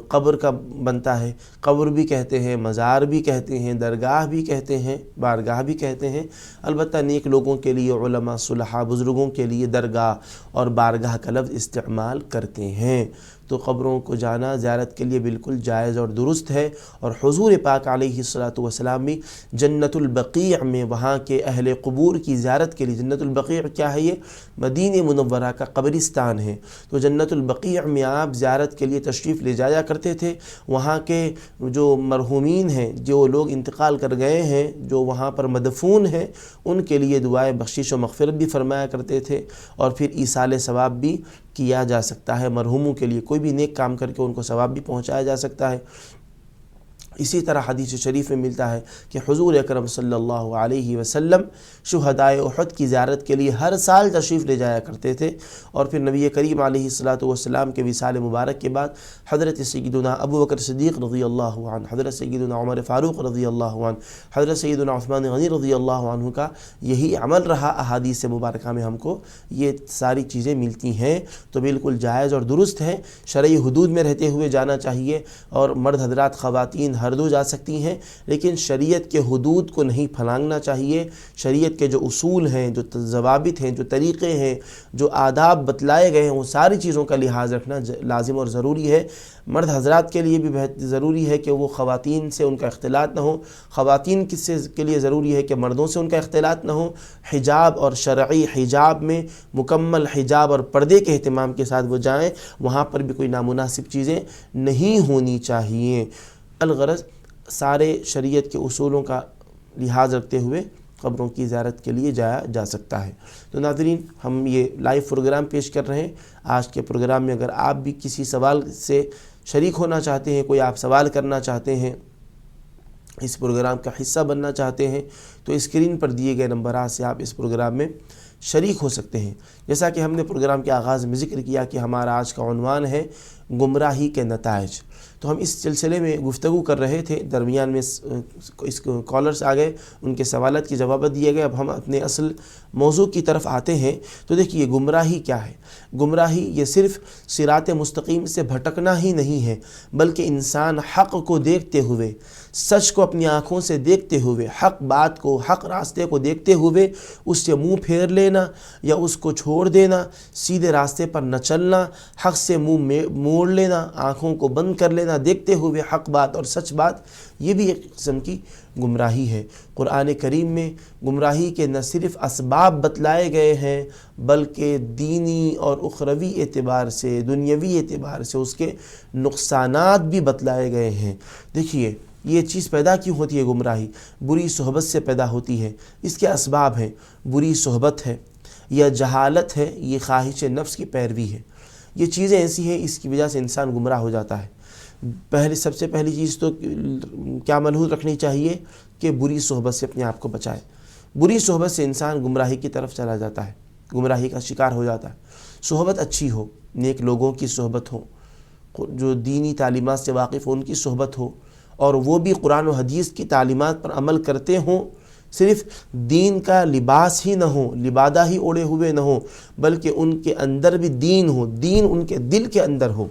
قبر کا بنتا ہے۔ قبر بھی کہتے ہیں، مزار بھی کہتے ہیں، درگاہ بھی کہتے ہیں، بارگاہ بھی کہتے ہیں۔ البتہ نیک لوگوں کے لیے، علماء صلحاء بزرگوں کے لیے درگاہ اور بارگاہ کا لفظ استعمال کرتے ہیں۔ تو قبروں کو جانا زیارت کے لیے بالکل جائز اور درست ہے، اور حضور پاک علیہ الصلاۃ والسلام بھی جنت البقیع میں وہاں کے اہل قبور کی زیارت کے لیے، جنت البقیع کیا ہے؟ یہ مدینہ منورہ کا قبرستان ہے۔ تو جنت البقیع میں آپ زیارت کے لیے تشریف لے جایا کرتے تھے۔ وہاں کے جو مرحومین ہیں، جو لوگ انتقال کر گئے ہیں، جو وہاں پر مدفون ہیں، ان کے لیے دعائے بخشش و مغفرت بھی فرمایا کرتے تھے، اور پھر ایصال ثواب بھی کیا جا سکتا ہے۔ مرحوموں کے لیے کوئی بھی نیک کام کر کے ان کو ثواب بھی پہنچایا جا سکتا ہے۔ اسی طرح حدیث شریف میں ملتا ہے کہ حضور اکرم صلی اللہ علیہ وسلم شہدائے احد کی زیارت کے لیے ہر سال تشریف لے جایا کرتے تھے، اور پھر نبی کریم علیہ الصلاۃ والسلام کے وصال مبارک کے بعد حضرت سیدنا ابو بکر صدیق رضی اللہ عنہ، حضرت سیدنا عمر فاروق رضی اللہ عنہ، حضرت سیدنا عثمان غنی رضی اللہ عنہ کا یہی عمل رہا۔ احادیث مبارکہ میں ہم کو یہ ساری چیزیں ملتی ہیں، تو بالکل جائز اور درست ہے۔ شرعی حدود میں رہتے ہوئے جانا چاہیے، اور مرد حضرات، خواتین، ہر دو جا سکتی ہیں، لیکن شریعت کے حدود کو نہیں پھلانگنا چاہیے۔ شریعت کے جو اصول ہیں، جو ضوابط ہیں، جو طریقے ہیں، جو آداب بتلائے گئے ہیں، وہ ساری چیزوں کا لحاظ رکھنا لازم اور ضروری ہے۔ مرد حضرات کے لیے بھی بہت ضروری ہے کہ وہ خواتین سے ان کا اختلاط نہ ہو، خواتین کے لیے ضروری ہے کہ مردوں سے ان کا اختلاط نہ ہو۔ حجاب اور شرعی حجاب میں مکمل حجاب اور پردے کے اہتمام کے ساتھ وہ جائیں، وہاں پر بھی کوئی نامناسب چیزیں نہیں ہونی چاہیے۔ الغرض سارے شریعت کے اصولوں کا لحاظ رکھتے ہوئے قبروں کی زیارت کے لیے جایا جا سکتا ہے۔ تو ناظرین، ہم یہ لائیو پروگرام پیش کر رہے ہیں۔ آج کے پروگرام میں اگر آپ بھی کسی سوال سے شریک ہونا چاہتے ہیں، کوئی آپ سوال کرنا چاہتے ہیں، اس پروگرام کا حصہ بننا چاہتے ہیں، تو اسکرین پر دیے گئے نمبرات سے آپ اس پروگرام میں شریک ہو سکتے ہیں۔ جیسا کہ ہم نے پروگرام کے آغاز میں ذکر کیا کہ ہمارا آج کا عنوان ہے گمراہی کے نتائج، تو ہم اس سلسلے میں گفتگو کر رہے تھے، درمیان میں اس کالرز آ گئے، ان کے سوالات کے جوابات دیے گئے۔ اب ہم اپنے اصل موضوع کی طرف آتے ہیں۔ تو دیکھیے گمراہی کیا ہے؟ گمراہی یہ صرف صراط مستقیم سے بھٹکنا ہی نہیں ہے، بلکہ انسان حق کو دیکھتے ہوئے، سچ کو اپنی آنکھوں سے دیکھتے ہوئے، حق بات کو، حق راستے کو دیکھتے ہوئے اس سے منہ پھیر لینا یا اس کو چھوڑ دینا، سیدھے راستے پر نہ چلنا، حق سے منہ موڑ لینا، آنکھوں کو بند کر لینا دیکھتے ہوئے حق بات اور سچ بات، یہ بھی ایک قسم کی گمراہی ہے۔ قرآن کریم میں گمراہی کے نہ صرف اسباب بتلائے گئے ہیں، بلکہ دینی اور اخروی اعتبار سے، دنیاوی اعتبار سے اس کے نقصانات بھی بتلائے گئے ہیں۔ دیکھیے یہ چیز پیدا کیوں ہوتی ہے؟ گمراہی بری صحبت سے پیدا ہوتی ہے۔ اس کے اسباب ہیں، بری صحبت ہے، یا جہالت ہے، یہ خواہش نفس کی پیروی ہے۔ یہ چیزیں ایسی ہیں، اس کی وجہ سے انسان گمراہ ہو جاتا ہے۔ سب سے پہلی چیز تو کیا ملحوظ رکھنی چاہیے کہ بری صحبت سے اپنے آپ کو بچائے۔ بری صحبت سے انسان گمراہی کی طرف چلا جاتا ہے، گمراہی کا شکار ہو جاتا ہے۔ صحبت اچھی ہو، نیک لوگوں کی صحبت ہو، جو دینی تعلیمات سے واقف ہو ان کی صحبت ہو، اور وہ بھی قرآن و حدیث کی تعلیمات پر عمل کرتے ہوں، صرف دین کا لباس ہی نہ ہو، لبادہ ہی اوڑے ہوئے نہ ہو، بلکہ ان کے اندر بھی دین ہو، دین ان کے دل کے اندر ہو،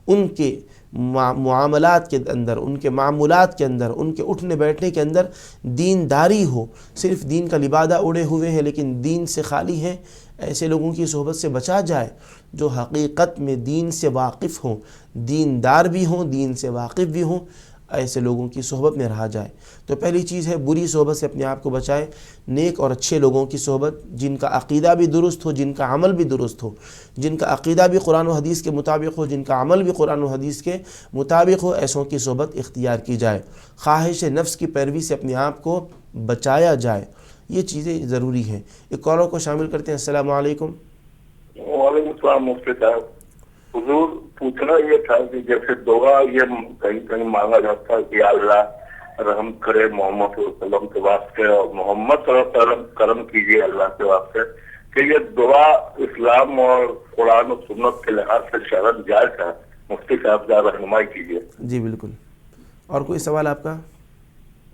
ان کے معاملات کے اندر، ان کے معمولات کے اندر، ان کے اٹھنے بیٹھنے کے اندر دینداری ہو۔ صرف دین کا لبادہ اوڑے ہوئے ہیں لیکن دین سے خالی ہیں، ایسے لوگوں کی صحبت سے بچا جائے جو حقیقت میں دین سے واقف ہوں، دیندار بھی ہوں، دین سے واقف بھی ہوں، ایسے لوگوں کی صحبت میں رہا جائے۔ تو پہلی چیز ہے بری صحبت سے اپنے آپ کو بچائے۔ نیک اور اچھے لوگوں کی صحبت، جن کا عقیدہ بھی درست ہو، جن کا عمل بھی درست ہو، جن کا عقیدہ بھی قرآن و حدیث کے مطابق ہو، جن کا عمل بھی قرآن و حدیث کے مطابق ہو، ایسوں کی صحبت اختیار کی جائے۔ خواہش نفس کی پیروی سے اپنے آپ کو بچایا جائے، یہ چیزیں ضروری ہیں۔ ایک کالر کو شامل کرتے ہیں۔ السلام علیکم۔ وعلیکم السلام مفتی صاحب۔ حضور پوچھنا یہ تھا کہ جیسے دعا یہ کہیں کہیں مانگا جاتا ہے کہ اللہ رحم کرے محمد صلی اللہ علیہ وسلم کے واسطے، اور محمد صلی اللہ علیہ وسلم کرم کیجیے اللہ کے واسطے، کہ یہ دعا اسلام اور قرآن و سنت کے لحاظ سے شرعاً جائز ہے؟ مفتی صاحب ذرا رہنمائی کیجیے۔ جی بالکل۔ اور کوئی سوال آپ کا؟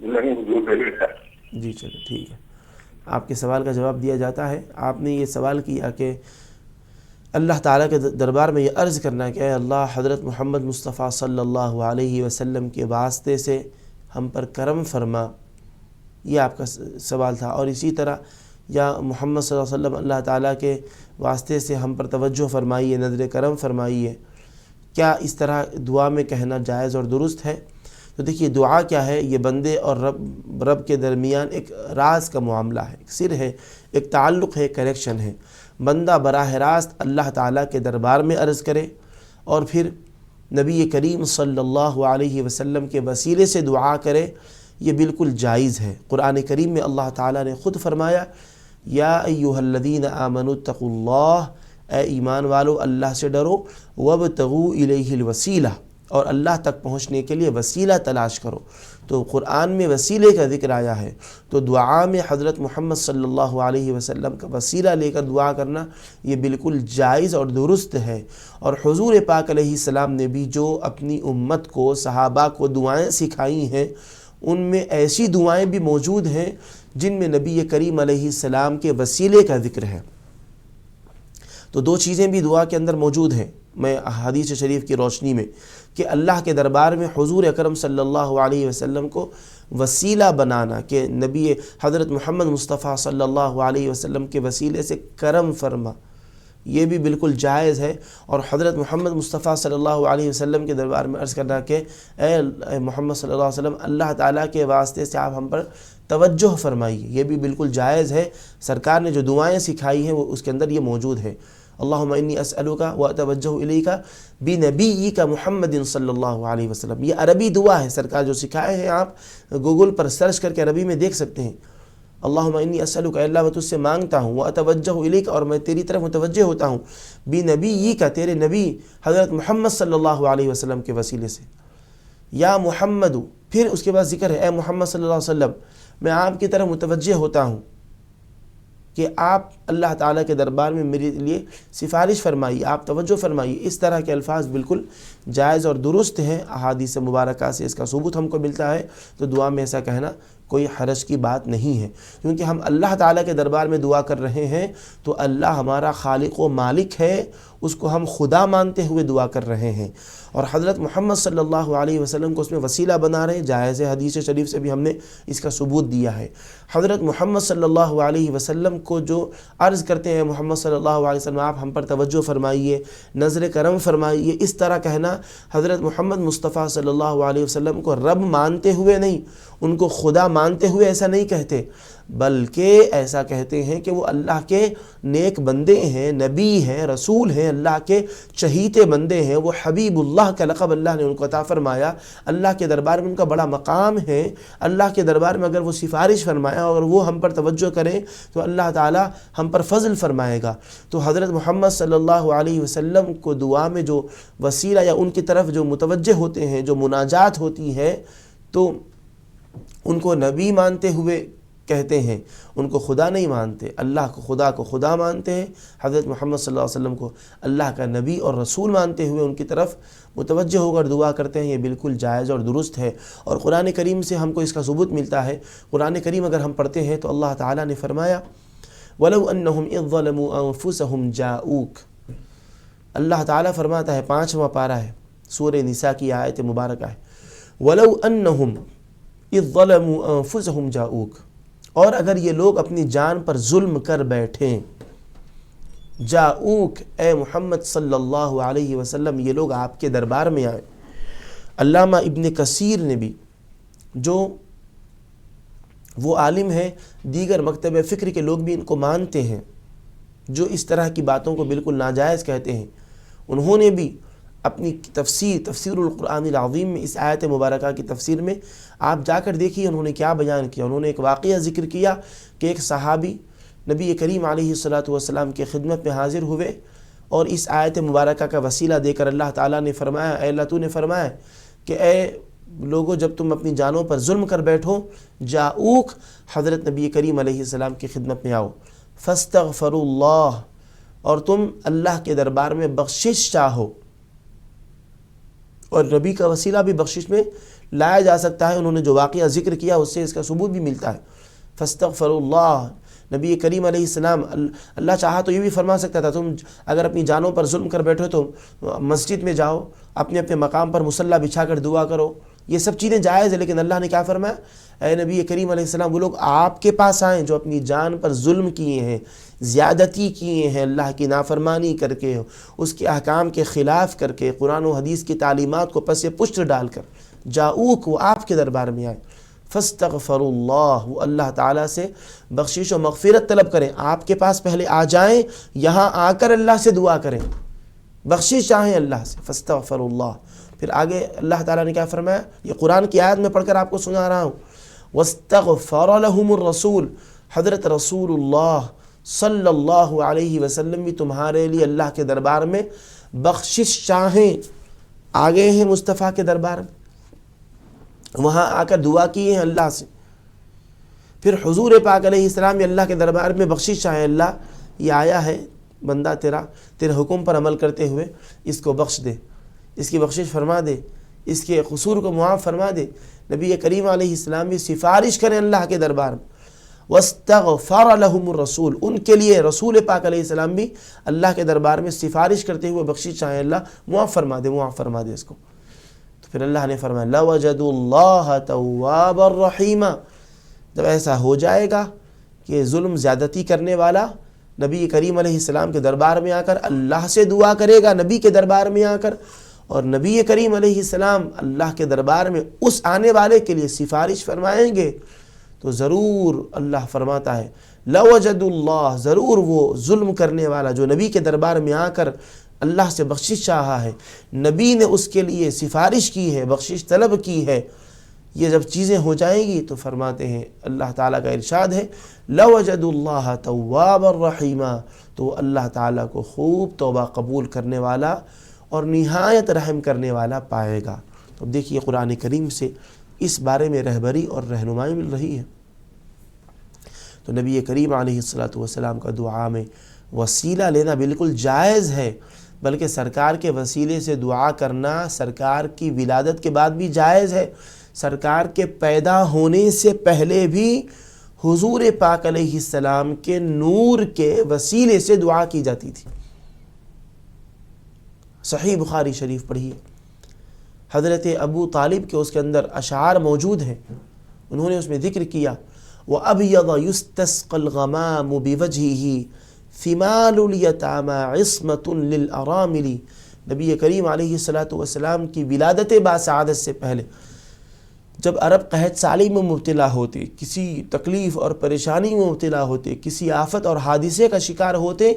نہیں حضور نہیں ہے۔ جی چلو ٹھیک ہے، آپ کے سوال کا جواب دیا جاتا ہے۔ آپ نے یہ سوال کیا کہ اللہ تعالیٰ کے دربار میں یہ عرض کرنا کہ اے اللہ، حضرت محمد مصطفیٰ صلی اللہ علیہ وسلم کے واسطے سے ہم پر کرم فرما، یہ آپ کا سوال تھا۔ اور اسی طرح یا محمد صلی اللہ علیہ وسلم اللہ تعالیٰ کے واسطے سے ہم پر توجہ فرمائیے، نظر کرم فرمائیے، کیا اس طرح دعا میں کہنا جائز اور درست ہے؟ تو دیکھیے دعا کیا ہے، یہ بندے اور رب کے درمیان ایک راز کا معاملہ ہے، ایک سر ہے، ایک تعلق ہے، کنیکشن ہے۔ بندہ براہ راست اللہ تعالیٰ کے دربار میں عرض کرے اور پھر نبی کریم صلی اللہ علیہ وسلم کے وسیلے سے دعا کرے، یہ بالکل جائز ہے۔ قرآن کریم میں اللہ تعالیٰ نے خود فرمایا یا ایھا الذین آمنوا اتقوا اللہ، اے ایمان والو اللہ سے ڈرو، وابتغوا الیہ الوسیلہ، اور اللہ تک پہنچنے کے لیے وسیلہ تلاش کرو۔ تو قرآن میں وسیلے کا ذکر آیا ہے، تو دعا میں حضرت محمد صلی اللہ علیہ وسلم کا وسیلہ لے کر دعا کرنا یہ بالکل جائز اور درست ہے۔ اور حضور پاک علیہ السلام نے بھی جو اپنی امت کو، صحابہ کو دعائیں سکھائی ہیں، ان میں ایسی دعائیں بھی موجود ہیں جن میں نبی کریم علیہ السلام کے وسیلے کا ذکر ہے۔ تو دو چیزیں بھی دعا کے اندر موجود ہیں، میں حدیث شریف کی روشنی میں کہ اللہ کے دربار میں حضور اکرم صلی اللہ علیہ وسلم کو وسیلہ بنانا کہ نبی حضرت محمد مصطفیٰ صلی اللہ علیہ وسلم کے وسیلے سے کرم فرما، یہ بھی بالکل جائز ہے۔ اور حضرت محمد مصطفیٰ صلی اللہ علیہ وسلم کے دربار میں عرض کرنا کہ اے محمد صلی اللہ علیہ وسلم، اللہ تعالیٰ کے واسطے سے آپ ہم پر توجہ فرمائیے، یہ بھی بالکل جائز ہے۔ سرکار نے جو دعائیں سکھائی ہیں وہ اس کے اندر یہ موجود ہے۔ اللہم انی اسألک واتوجہ الیک بنبیک محمد صلی اللہ علیہ وسلم، یہ عربی دعا ہے سرکار جو سکھائے ہیں، آپ گوگل پر سرچ کر کے عربی میں دیکھ سکتے ہیں۔ اللہم انی اسألک، اے اللہ میں تجھ سے مانگتا ہوں، واتوجہ الیک، اور میں تیری طرف متوجہ ہوتا ہوں، بنبیک، تیرے نبی حضرت محمد صلی اللہ علیہ وسلم کے وسیلے سے، یا محمد، پھر اس کے بعد ذکر ہے اے محمد صلی اللہ علیہ وسلم، میں آپ کی طرف متوجہ ہوتا ہوں کہ آپ اللہ تعالیٰ کے دربار میں میرے لیے سفارش فرمائیے، آپ توجہ فرمائیے۔ اس طرح کے الفاظ بالکل جائز اور درست ہیں، احادیث مبارکہ سے اس کا ثبوت ہم کو ملتا ہے، تو دعا میں ایسا کہنا کوئی حرج کی بات نہیں ہے، کیونکہ ہم اللہ تعالیٰ کے دربار میں دعا کر رہے ہیں تو اللہ ہمارا خالق و مالک ہے، اس کو ہم خدا مانتے ہوئے دعا کر رہے ہیں، اور حضرت محمد صلی اللہ علیہ وسلم کو اس میں وسیلہ بنا رہے ہیں، جائز ہے۔ حدیث شریف سے بھی ہم نے اس کا ثبوت دیا ہے۔ حضرت محمد صلی اللہ علیہ وسلم کو جو عرض کرتے ہیں محمد صلی اللہ علیہ وسلم آپ ہم پر توجہ فرمائیے، نظر کرم فرمائیے، اس طرح کہنا حضرت محمد مصطفیٰ صلی اللہ علیہ وسلم کو رب مانتے ہوئے نہیں، ان کو خدا مانتے ہوئے ایسا نہیں کہتے، بلکہ ایسا کہتے ہیں کہ وہ اللہ کے نیک بندے ہیں، نبی ہیں، رسول ہیں، اللہ کے چہیتے بندے ہیں، وہ حبیب اللہ کا لقب اللہ نے ان کو عطا فرمایا، اللہ کے دربار میں ان کا بڑا مقام ہے، اللہ کے دربار میں اگر وہ سفارش فرمایا اور وہ ہم پر توجہ کریں تو اللہ تعالی ہم پر فضل فرمائے گا۔ تو حضرت محمد صلی اللہ علیہ وسلم کو دعا میں جو وسیلہ یا ان کی طرف جو متوجہ ہوتے ہیں، جو مناجات ہوتی ہے، تو ان کو نبی مانتے ہوئے کہتے ہیں، ان کو خدا نہیں مانتے، اللہ کو خدا مانتے ہیں، حضرت محمد صلی اللہ علیہ وسلم کو اللہ کا نبی اور رسول مانتے ہوئے ان کی طرف متوجہ ہو کر دعا کرتے ہیں، یہ بالکل جائز اور درست ہے۔ اور قرآن کریم سے ہم کو اس کا ثبوت ملتا ہے۔ قرآن کریم اگر ہم پڑھتے ہیں تو اللہ تعالیٰ نے فرمایا وَلَوْ أَنَّهُمْ إِذْ ظَلَمُوا أَنفُسَهُمْ جَاءُوكَ، اللہ تعالیٰ فرماتا ہے، 5واں پارہ ہے، سورہ نساء کی آیت مبارکہ ہے، وَلَوْ أَنَّهُمْ إِذْ ظَلَمُوا أَنفُسَهُمْ جَاءُوكَ، اور اگر یہ لوگ اپنی جان پر ظلم کر بیٹھیں، جاؤک، اے محمد صلی اللہ علیہ وسلم، یہ لوگ آپ کے دربار میں آئے۔ علامہ ابن کثیر نے بھی، جو وہ عالم ہے، دیگر مکتب فکر کے لوگ بھی ان کو مانتے ہیں، جو اس طرح کی باتوں کو بالکل ناجائز کہتے ہیں، انہوں نے بھی اپنی تفسیر القرآن العظیم میں اس آیت مبارکہ کی تفسیر میں آپ جا کر دیکھیے انہوں نے کیا بیان کیا۔ انہوں نے ایک واقعہ ذکر کیا کہ ایک صحابی نبی کریم علیہ الصلوۃ کے خدمت میں حاضر ہوئے اور اس آیت مبارکہ کا وسیلہ دے کر اللہ تعالیٰ نے فرمایا، اے اللہ تو نے فرمایا کہ اے لوگو جب تم اپنی جانوں پر ظلم کر بیٹھو، جاؤک، حضرت نبی کریم علیہ السلام کی خدمت میں آؤ، فاستغفروا اللہ، اور تم اللہ کے دربار میں بخشش چاہو، اور نبی کا وسیلہ بھی بخشش میں لایا جا سکتا ہے۔ انہوں نے جو واقعہ ذکر کیا اس سے اس کا ثبوت بھی ملتا ہے۔ فاستغفروا اللہ، نبی کریم علیہ السلام، اللہ چاہا تو یہ بھی فرما سکتا تھا تم اگر اپنی جانوں پر ظلم کر بیٹھو تو مسجد میں جاؤ، اپنے اپنے مقام پر مصلی بچھا کر دعا کرو، یہ سب چیزیں جائز ہیں، لیکن اللہ نے کیا فرمایا، اے نبی کریم علیہ السلام، وہ لوگ آپ کے پاس آئیں جو اپنی جان پر ظلم کیے ہیں، زیادتی کیے ہیں، اللہ کی نافرمانی کر کے، اس کے احکام کے خلاف کر کے، قرآن و حدیث کی تعلیمات کو پس پشت ڈال کر، جاؤک، وہ آپ کے دربار میں آئے، فاستغفروا اللہ، وہ اللہ تعالیٰ سے بخشش و مغفرت طلب کریں، آپ کے پاس پہلے آ جائیں، یہاں آ کر اللہ سے دعا کریں، بخشش چاہیں اللہ سے، فاستغفروا اللہ۔ پھر آگے اللہ تعالیٰ نے کیا فرمایا، یہ قرآن کی آیت میں پڑھ کر آپ کو سنا رہا ہوں، واستغفر لهم الرسول، حضرت رسول اللہ صلی اللہ علیہ وسلم بھی تمہارے لیے اللہ کے دربار میں بخشش چاہیں، آگے ہیں مصطفیٰ کے دربار میں، وہاں آ کر دعا کی ہے اللہ سے۔ پھر حضور پاک علیہ السلام بھی اللہ کے دربار میں بخشش چاہیں، اللہ یہ آیا ہے بندہ تیرے حکم پر عمل کرتے ہوئے، اس کو بخش دے، اس کی بخشش فرما دے، اس کے قصور کو معاف فرما دے۔ نبی کریم علیہ السلام بھی سفارش کریں اللہ کے دربار میں، وَاسْتَغْفَرَ لَهُمُ الرَّسُولُ، ان کے لیے رسول پاک علیہ السلام بھی اللہ کے دربار میں سفارش کرتے ہوئے بخشش چاہیں، اللہ معاف فرما دے، معاف فرما دے اس کو. تو پھر اللہ نے فرمایا لَوَجَدُوا اللَّهَ تَوَّابًا رَحِيمًا، جب ایسا ہو جائے گا کہ ظلم زیادتی کرنے والا نبی کریم علیہ السلام کے دربار میں آ کر اللہ سے دعا کرے گا، نبی کے دربار میں آ کر، اور نبی کریم علیہ السلام اللہ کے دربار میں اس آنے والے کے لیے سفارش فرمائیں گے، تو ضرور اللہ فرماتا ہے لَوَجَدُوا اللَّهَ، ضرور وہ ظلم کرنے والا جو نبی کے دربار میں آ کر اللہ سے بخشش چاہا ہے، نبی نے اس کے لیے سفارش کی ہے، بخشش طلب کی ہے، یہ جب چیزیں ہو جائیں گی تو فرماتے ہیں اللہ تعالیٰ کا ارشاد ہے لَوَجَدُوا اللَّهَ تَوَّابًا رَحِيمًا، تو اللہ تعالیٰ کو خوب توبہ قبول کرنے والا اور نہایت رحم کرنے والا پائے گا. تو دیکھیے قرآن کریم سے اس بارے میں رہبری اور رہنمائی مل رہی ہے. تو نبی کریم علیہ السلام کا دعا میں وسیلہ لینا بالکل جائز ہے، بلکہ سرکار کے وسیلے سے دعا کرنا سرکار کی ولادت کے بعد بھی جائز ہے. سرکار کے پیدا ہونے سے پہلے بھی حضور پاک علیہ السلام کے نور کے وسیلے سے دعا کی جاتی تھی. صحیح بخاری شریف پڑھیے، حضرت ابو طالب کے اس کے اندر اشعار موجود ہیں، انہوں نے اس میں ذکر کیا وَأَبْيَضَ يُسْتَسْقَى الْغَمَامُ بِوَجْهِهِ ثِمَالُ الْيَتَامَى عِصْمَةٌ لِلْأَرَامِلِ. نبی کریم علیہ السلام کی ولادت باسعادت سے پہلے جب عرب قحط سالی میں مبتلا ہوتے، کسی تکلیف اور پریشانی میں مبتلا ہوتے، کسی آفت اور حادثے کا شکار ہوتے،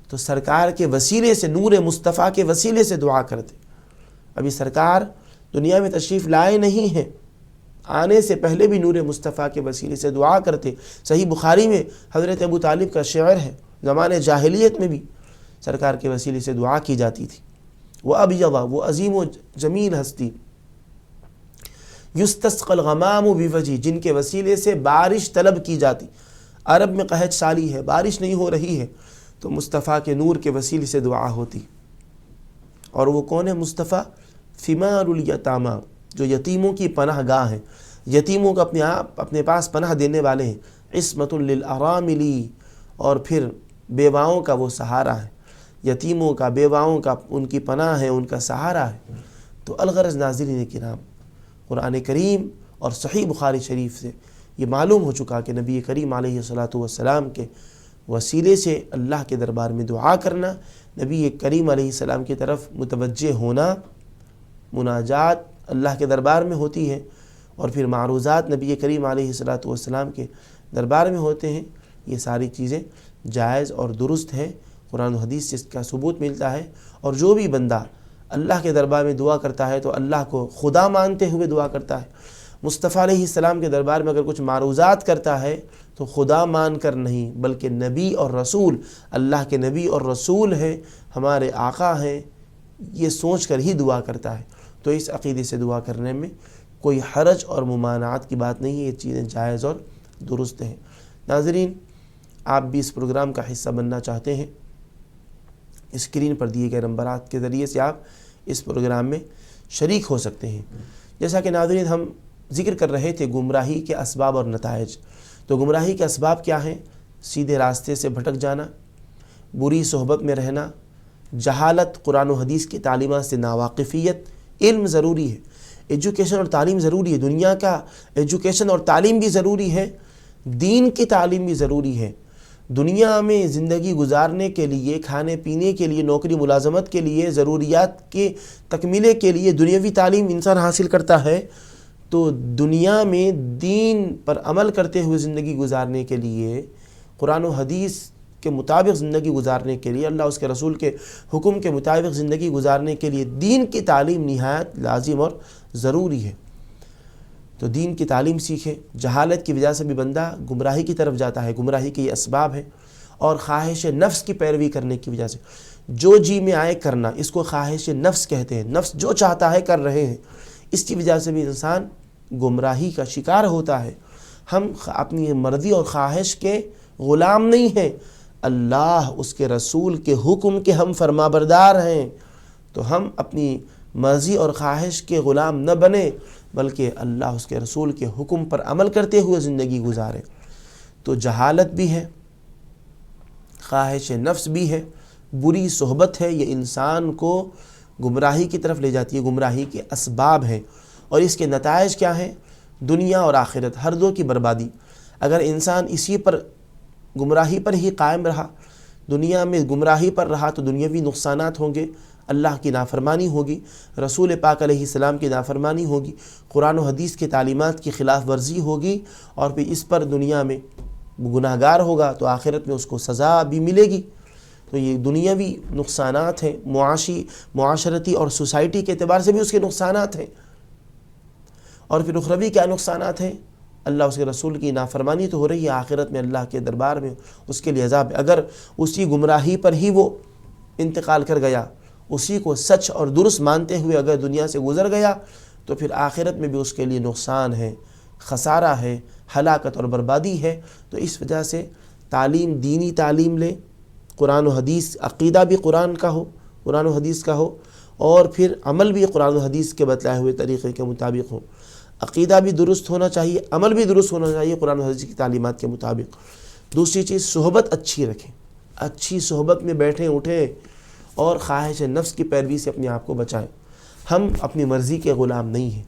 تو سرکار کے وسیلے سے، نور مصطفیٰ کے وسیلے سے دعا کرتے. ابھی سرکار دنیا میں تشریف لائے نہیں ہیں، آنے سے پہلے بھی نور مصطفیٰ کے وسیلے سے دعا کرتے. صحیح بخاری میں حضرت ابو طالب کا شعر ہے، زمانے جاہلیت میں بھی سرکار کے وسیلے سے دعا کی جاتی تھی. وہ عظیم و جمیل ہستی یستسقى الغمام بوجهه، جن کے وسیلے سے بارش طلب کی جاتی. عرب میں قحط سالی ہے، بارش نہیں ہو رہی ہے، تو مصطفیٰ کے نور کے وسیلے سے دعا ہوتی. اور وہ کون ہے مصطفیٰ؟ ثمار الیتامى، جو یتیموں کی پناہ گاہ ہیں، یتیموں کو اپنے پاس پناہ دینے والے ہیں. عصمۃ للارامل، اور پھر بیواؤں کا وہ سہارا ہے، یتیموں کا، بیواؤں کا ان کی پناہ ہے، ان کا سہارا ہے. تو الغرض ناظرین کرام، قرآن کریم اور صحیح بخاری شریف سے یہ معلوم ہو چکا کہ نبی کریم علیہ السلام کے وسیلے سے اللہ کے دربار میں دعا کرنا، نبی کریم علیہ السلام کی طرف متوجہ ہونا، مناجات اللہ کے دربار میں ہوتی ہے، اور پھر معروضات نبی کریم علیہ السلام کے دربار میں ہوتے ہیں. یہ ساری چیزیں جائز اور درست ہیں، قرآن و حدیث سے اس کا ثبوت ملتا ہے. اور جو بھی بندہ اللہ کے دربار میں دعا کرتا ہے تو اللہ کو خدا مانتے ہوئے دعا کرتا ہے. مصطفیٰ علیہ السلام کے دربار میں اگر کچھ معروضات کرتا ہے تو خدا مان کر نہیں، بلکہ نبی اور رسول، اللہ کے نبی اور رسول ہیں، ہمارے آقا ہیں، یہ سوچ کر ہی دعا کرتا ہے. تو اس عقیدے سے دعا کرنے میں کوئی حرج اور ممانعات کی بات نہیں ہے، یہ چیزیں جائز اور درست ہیں. ناظرین، آپ بھی اس پروگرام کا حصہ بننا چاہتے ہیں، اسکرین پر دیے گئے نمبرات کے ذریعے سے آپ اس پروگرام میں شریک ہو سکتے ہیں. جیسا کہ ناظرین ہم ذکر کر رہے تھے گمراہی کے اسباب اور نتائج. تو گمراہی کے اسباب کیا ہیں؟ سیدھے راستے سے بھٹک جانا، بری صحبت میں رہنا، جہالت، قرآن و حدیث کی تعلیمات سے ناواقفیت. علم ضروری ہے، ایجوکیشن اور تعلیم ضروری ہے، دنیا کا ایجوکیشن اور تعلیم بھی ضروری ہے، دین کی تعلیم بھی ضروری ہے. دنیا میں زندگی گزارنے کے لیے، کھانے پینے کے لیے، نوکری ملازمت کے لیے، ضروریات کے تکمیلے کے لیے دنیاوی تعلیم انسان حاصل کرتا ہے. تو دنیا میں دین پر عمل کرتے ہوئے زندگی گزارنے کے لیے، قرآن و حدیث کے مطابق زندگی گزارنے کے لیے، اللہ اس کے رسول کے حکم کے مطابق زندگی گزارنے کے لیے دین کی تعلیم نہایت لازم اور ضروری ہے. تو دین کی تعلیم سیکھے. جہالت کی وجہ سے بھی بندہ گمراہی کی طرف جاتا ہے، گمراہی کے یہ اسباب ہیں. اور خواہش نفس کی پیروی کرنے کی وجہ سے جو جی میں آئے کرنا، اس کو خواہش نفس کہتے ہیں. نفس جو چاہتا ہے کر رہے ہیں، اس کی وجہ سے بھی انسان گمراہی کا شکار ہوتا ہے. ہم اپنی مرضی اور خواہش کے غلام نہیں ہیں، اللہ اس کے رسول کے حکم کے ہم فرما بردار ہیں. تو ہم اپنی مرضی اور خواہش کے غلام نہ بنیں، بلکہ اللہ اس کے رسول کے حکم پر عمل کرتے ہوئے زندگی گزاریں. تو جہالت بھی ہے، خواہش نفس بھی ہے، بری صحبت ہے، یہ انسان کو گمراہی کی طرف لے جاتی ہے، گمراہی کے اسباب ہیں، اور اس کے نتائج کیا ہیں؟ دنیا اور آخرت ہر دو کی بربادی۔ اگر انسان اسی پر گمراہی پر ہی قائم رہا، دنیا میں گمراہی پر رہا، تو دنیاوی نقصانات ہوں گے، اللہ کی نافرمانی ہوگی، رسول پاک علیہ السلام کی نافرمانی ہوگی، قرآن و حدیث کی تعلیمات کی خلاف ورزی ہوگی، اور پھر اس پر دنیا میں گناہ گار ہوگا تو آخرت میں اس کو سزا بھی ملے گی۔ تو یہ دنیاوی نقصانات ہیں، معاشرتی اور سوسائٹی کے اعتبار سے بھی اس کے نقصانات ہیں، اور پھر اخروی کیا نقصانات ہیں؟ اللہ اس کے رسول کی نافرمانی تو ہو رہی ہے، آخرت میں اللہ کے دربار میں اس کے لیے عذاب ہے۔ اگر اسی گمراہی پر ہی وہ انتقال کر گیا، اسی کو سچ اور درست مانتے ہوئے اگر دنیا سے گزر گیا، تو پھر آخرت میں بھی اس کے لیے نقصان ہے، خسارہ ہے، ہلاکت اور بربادی ہے۔ تو اس وجہ سے تعلیم، دینی تعلیم لیں، قرآن و حدیث، عقیدہ بھی قرآن کا ہو، قرآن و حدیث کا ہو، اور پھر عمل بھی قرآن و حدیث کے بتلائے ہوئے طریقے کے مطابق ہو۔ عقیدہ بھی درست ہونا چاہیے، عمل بھی درست ہونا چاہیے قرآن و حدیث کی تعلیمات کے مطابق۔ دوسری چیز، صحبت اچھی رکھیں، اچھی صحبت میں بیٹھیں اٹھیں، اور خواہش نفس کی پیروی سے اپنے آپ کو بچائیں۔ ہم اپنی مرضی کے غلام نہیں ہیں،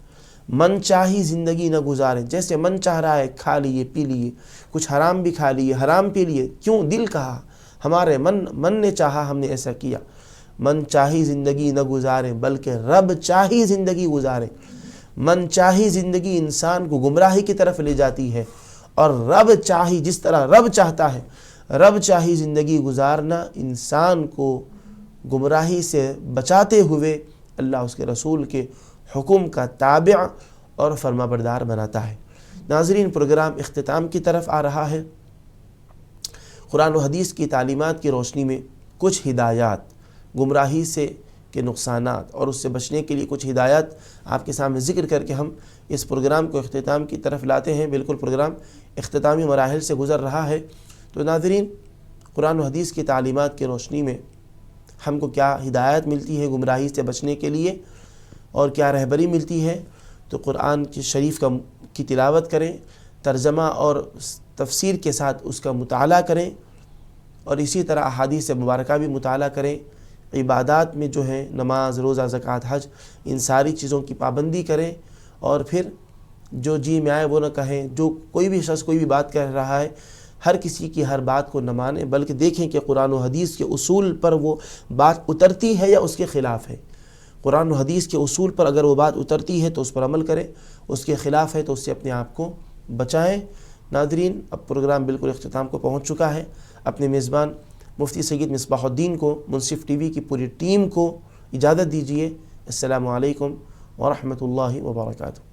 من چاہی زندگی نہ گزاریں، جیسے من چاہ رہا ہے کھا لیے پی لیے، کچھ حرام بھی کھا لیے، حرام پی لیے، کیوں؟ دل کہا، ہمارے من نے چاہا، ہم نے ایسا کیا۔ من چاہی زندگی نہ گزاریں بلکہ رب چاہی زندگی گزاریں۔ من چاہی زندگی انسان کو گمراہی کی طرف لے جاتی ہے، اور رب چاہی، جس طرح رب چاہتا ہے، رب چاہی زندگی گزارنا انسان کو گمراہی سے بچاتے ہوئے اللہ اس کے رسول کے حکم کا تابع اور فرما بردار بناتا ہے۔ ناظرین، پروگرام اختتام کی طرف آ رہا ہے۔ قرآن و حدیث کی تعلیمات کی روشنی میں کچھ ہدایات، گمراہی سے کے نقصانات اور اس سے بچنے کے لیے کچھ ہدایات آپ کے سامنے ذکر کر کے ہم اس پروگرام کو اختتام کی طرف لاتے ہیں۔ بالکل پروگرام اختتامی مراحل سے گزر رہا ہے۔ تو ناظرین، قرآن و حدیث کی تعلیمات کی روشنی میں ہم کو کیا ہدایت ملتی ہے گمراہی سے بچنے کے لیے، اور کیا رہبری ملتی ہے؟ تو قرآن کی شریف کی تلاوت کریں، ترجمہ اور تفسیر کے ساتھ اس کا مطالعہ کریں، اور اسی طرح احادیث مبارکہ بھی مطالعہ کریں۔ عبادات میں جو ہیں نماز، روزہ، زکوٰۃ، حج، ان ساری چیزوں کی پابندی کریں، اور پھر جو جی میں آئے وہ نہ کہیں۔ جو کوئی بھی شخص کوئی بھی بات کہہ رہا ہے، ہر کسی کی ہر بات کو نہ مانیں، بلکہ دیکھیں کہ قرآن و حدیث کے اصول پر وہ بات اترتی ہے یا اس کے خلاف ہے۔ قرآن و حدیث کے اصول پر اگر وہ بات اترتی ہے تو اس پر عمل کریں، اس کے خلاف ہے تو اس سے اپنے آپ کو بچائیں۔ ناظرین، اب پروگرام بالکل اختتام کو پہنچ چکا ہے۔ اپنے میزبان مفتی سید مصباح الدین کو، منصف ٹی وی کی پوری ٹیم کو اجازت دیجیے۔ السلام علیکم ورحمۃ اللہ وبرکاتہ۔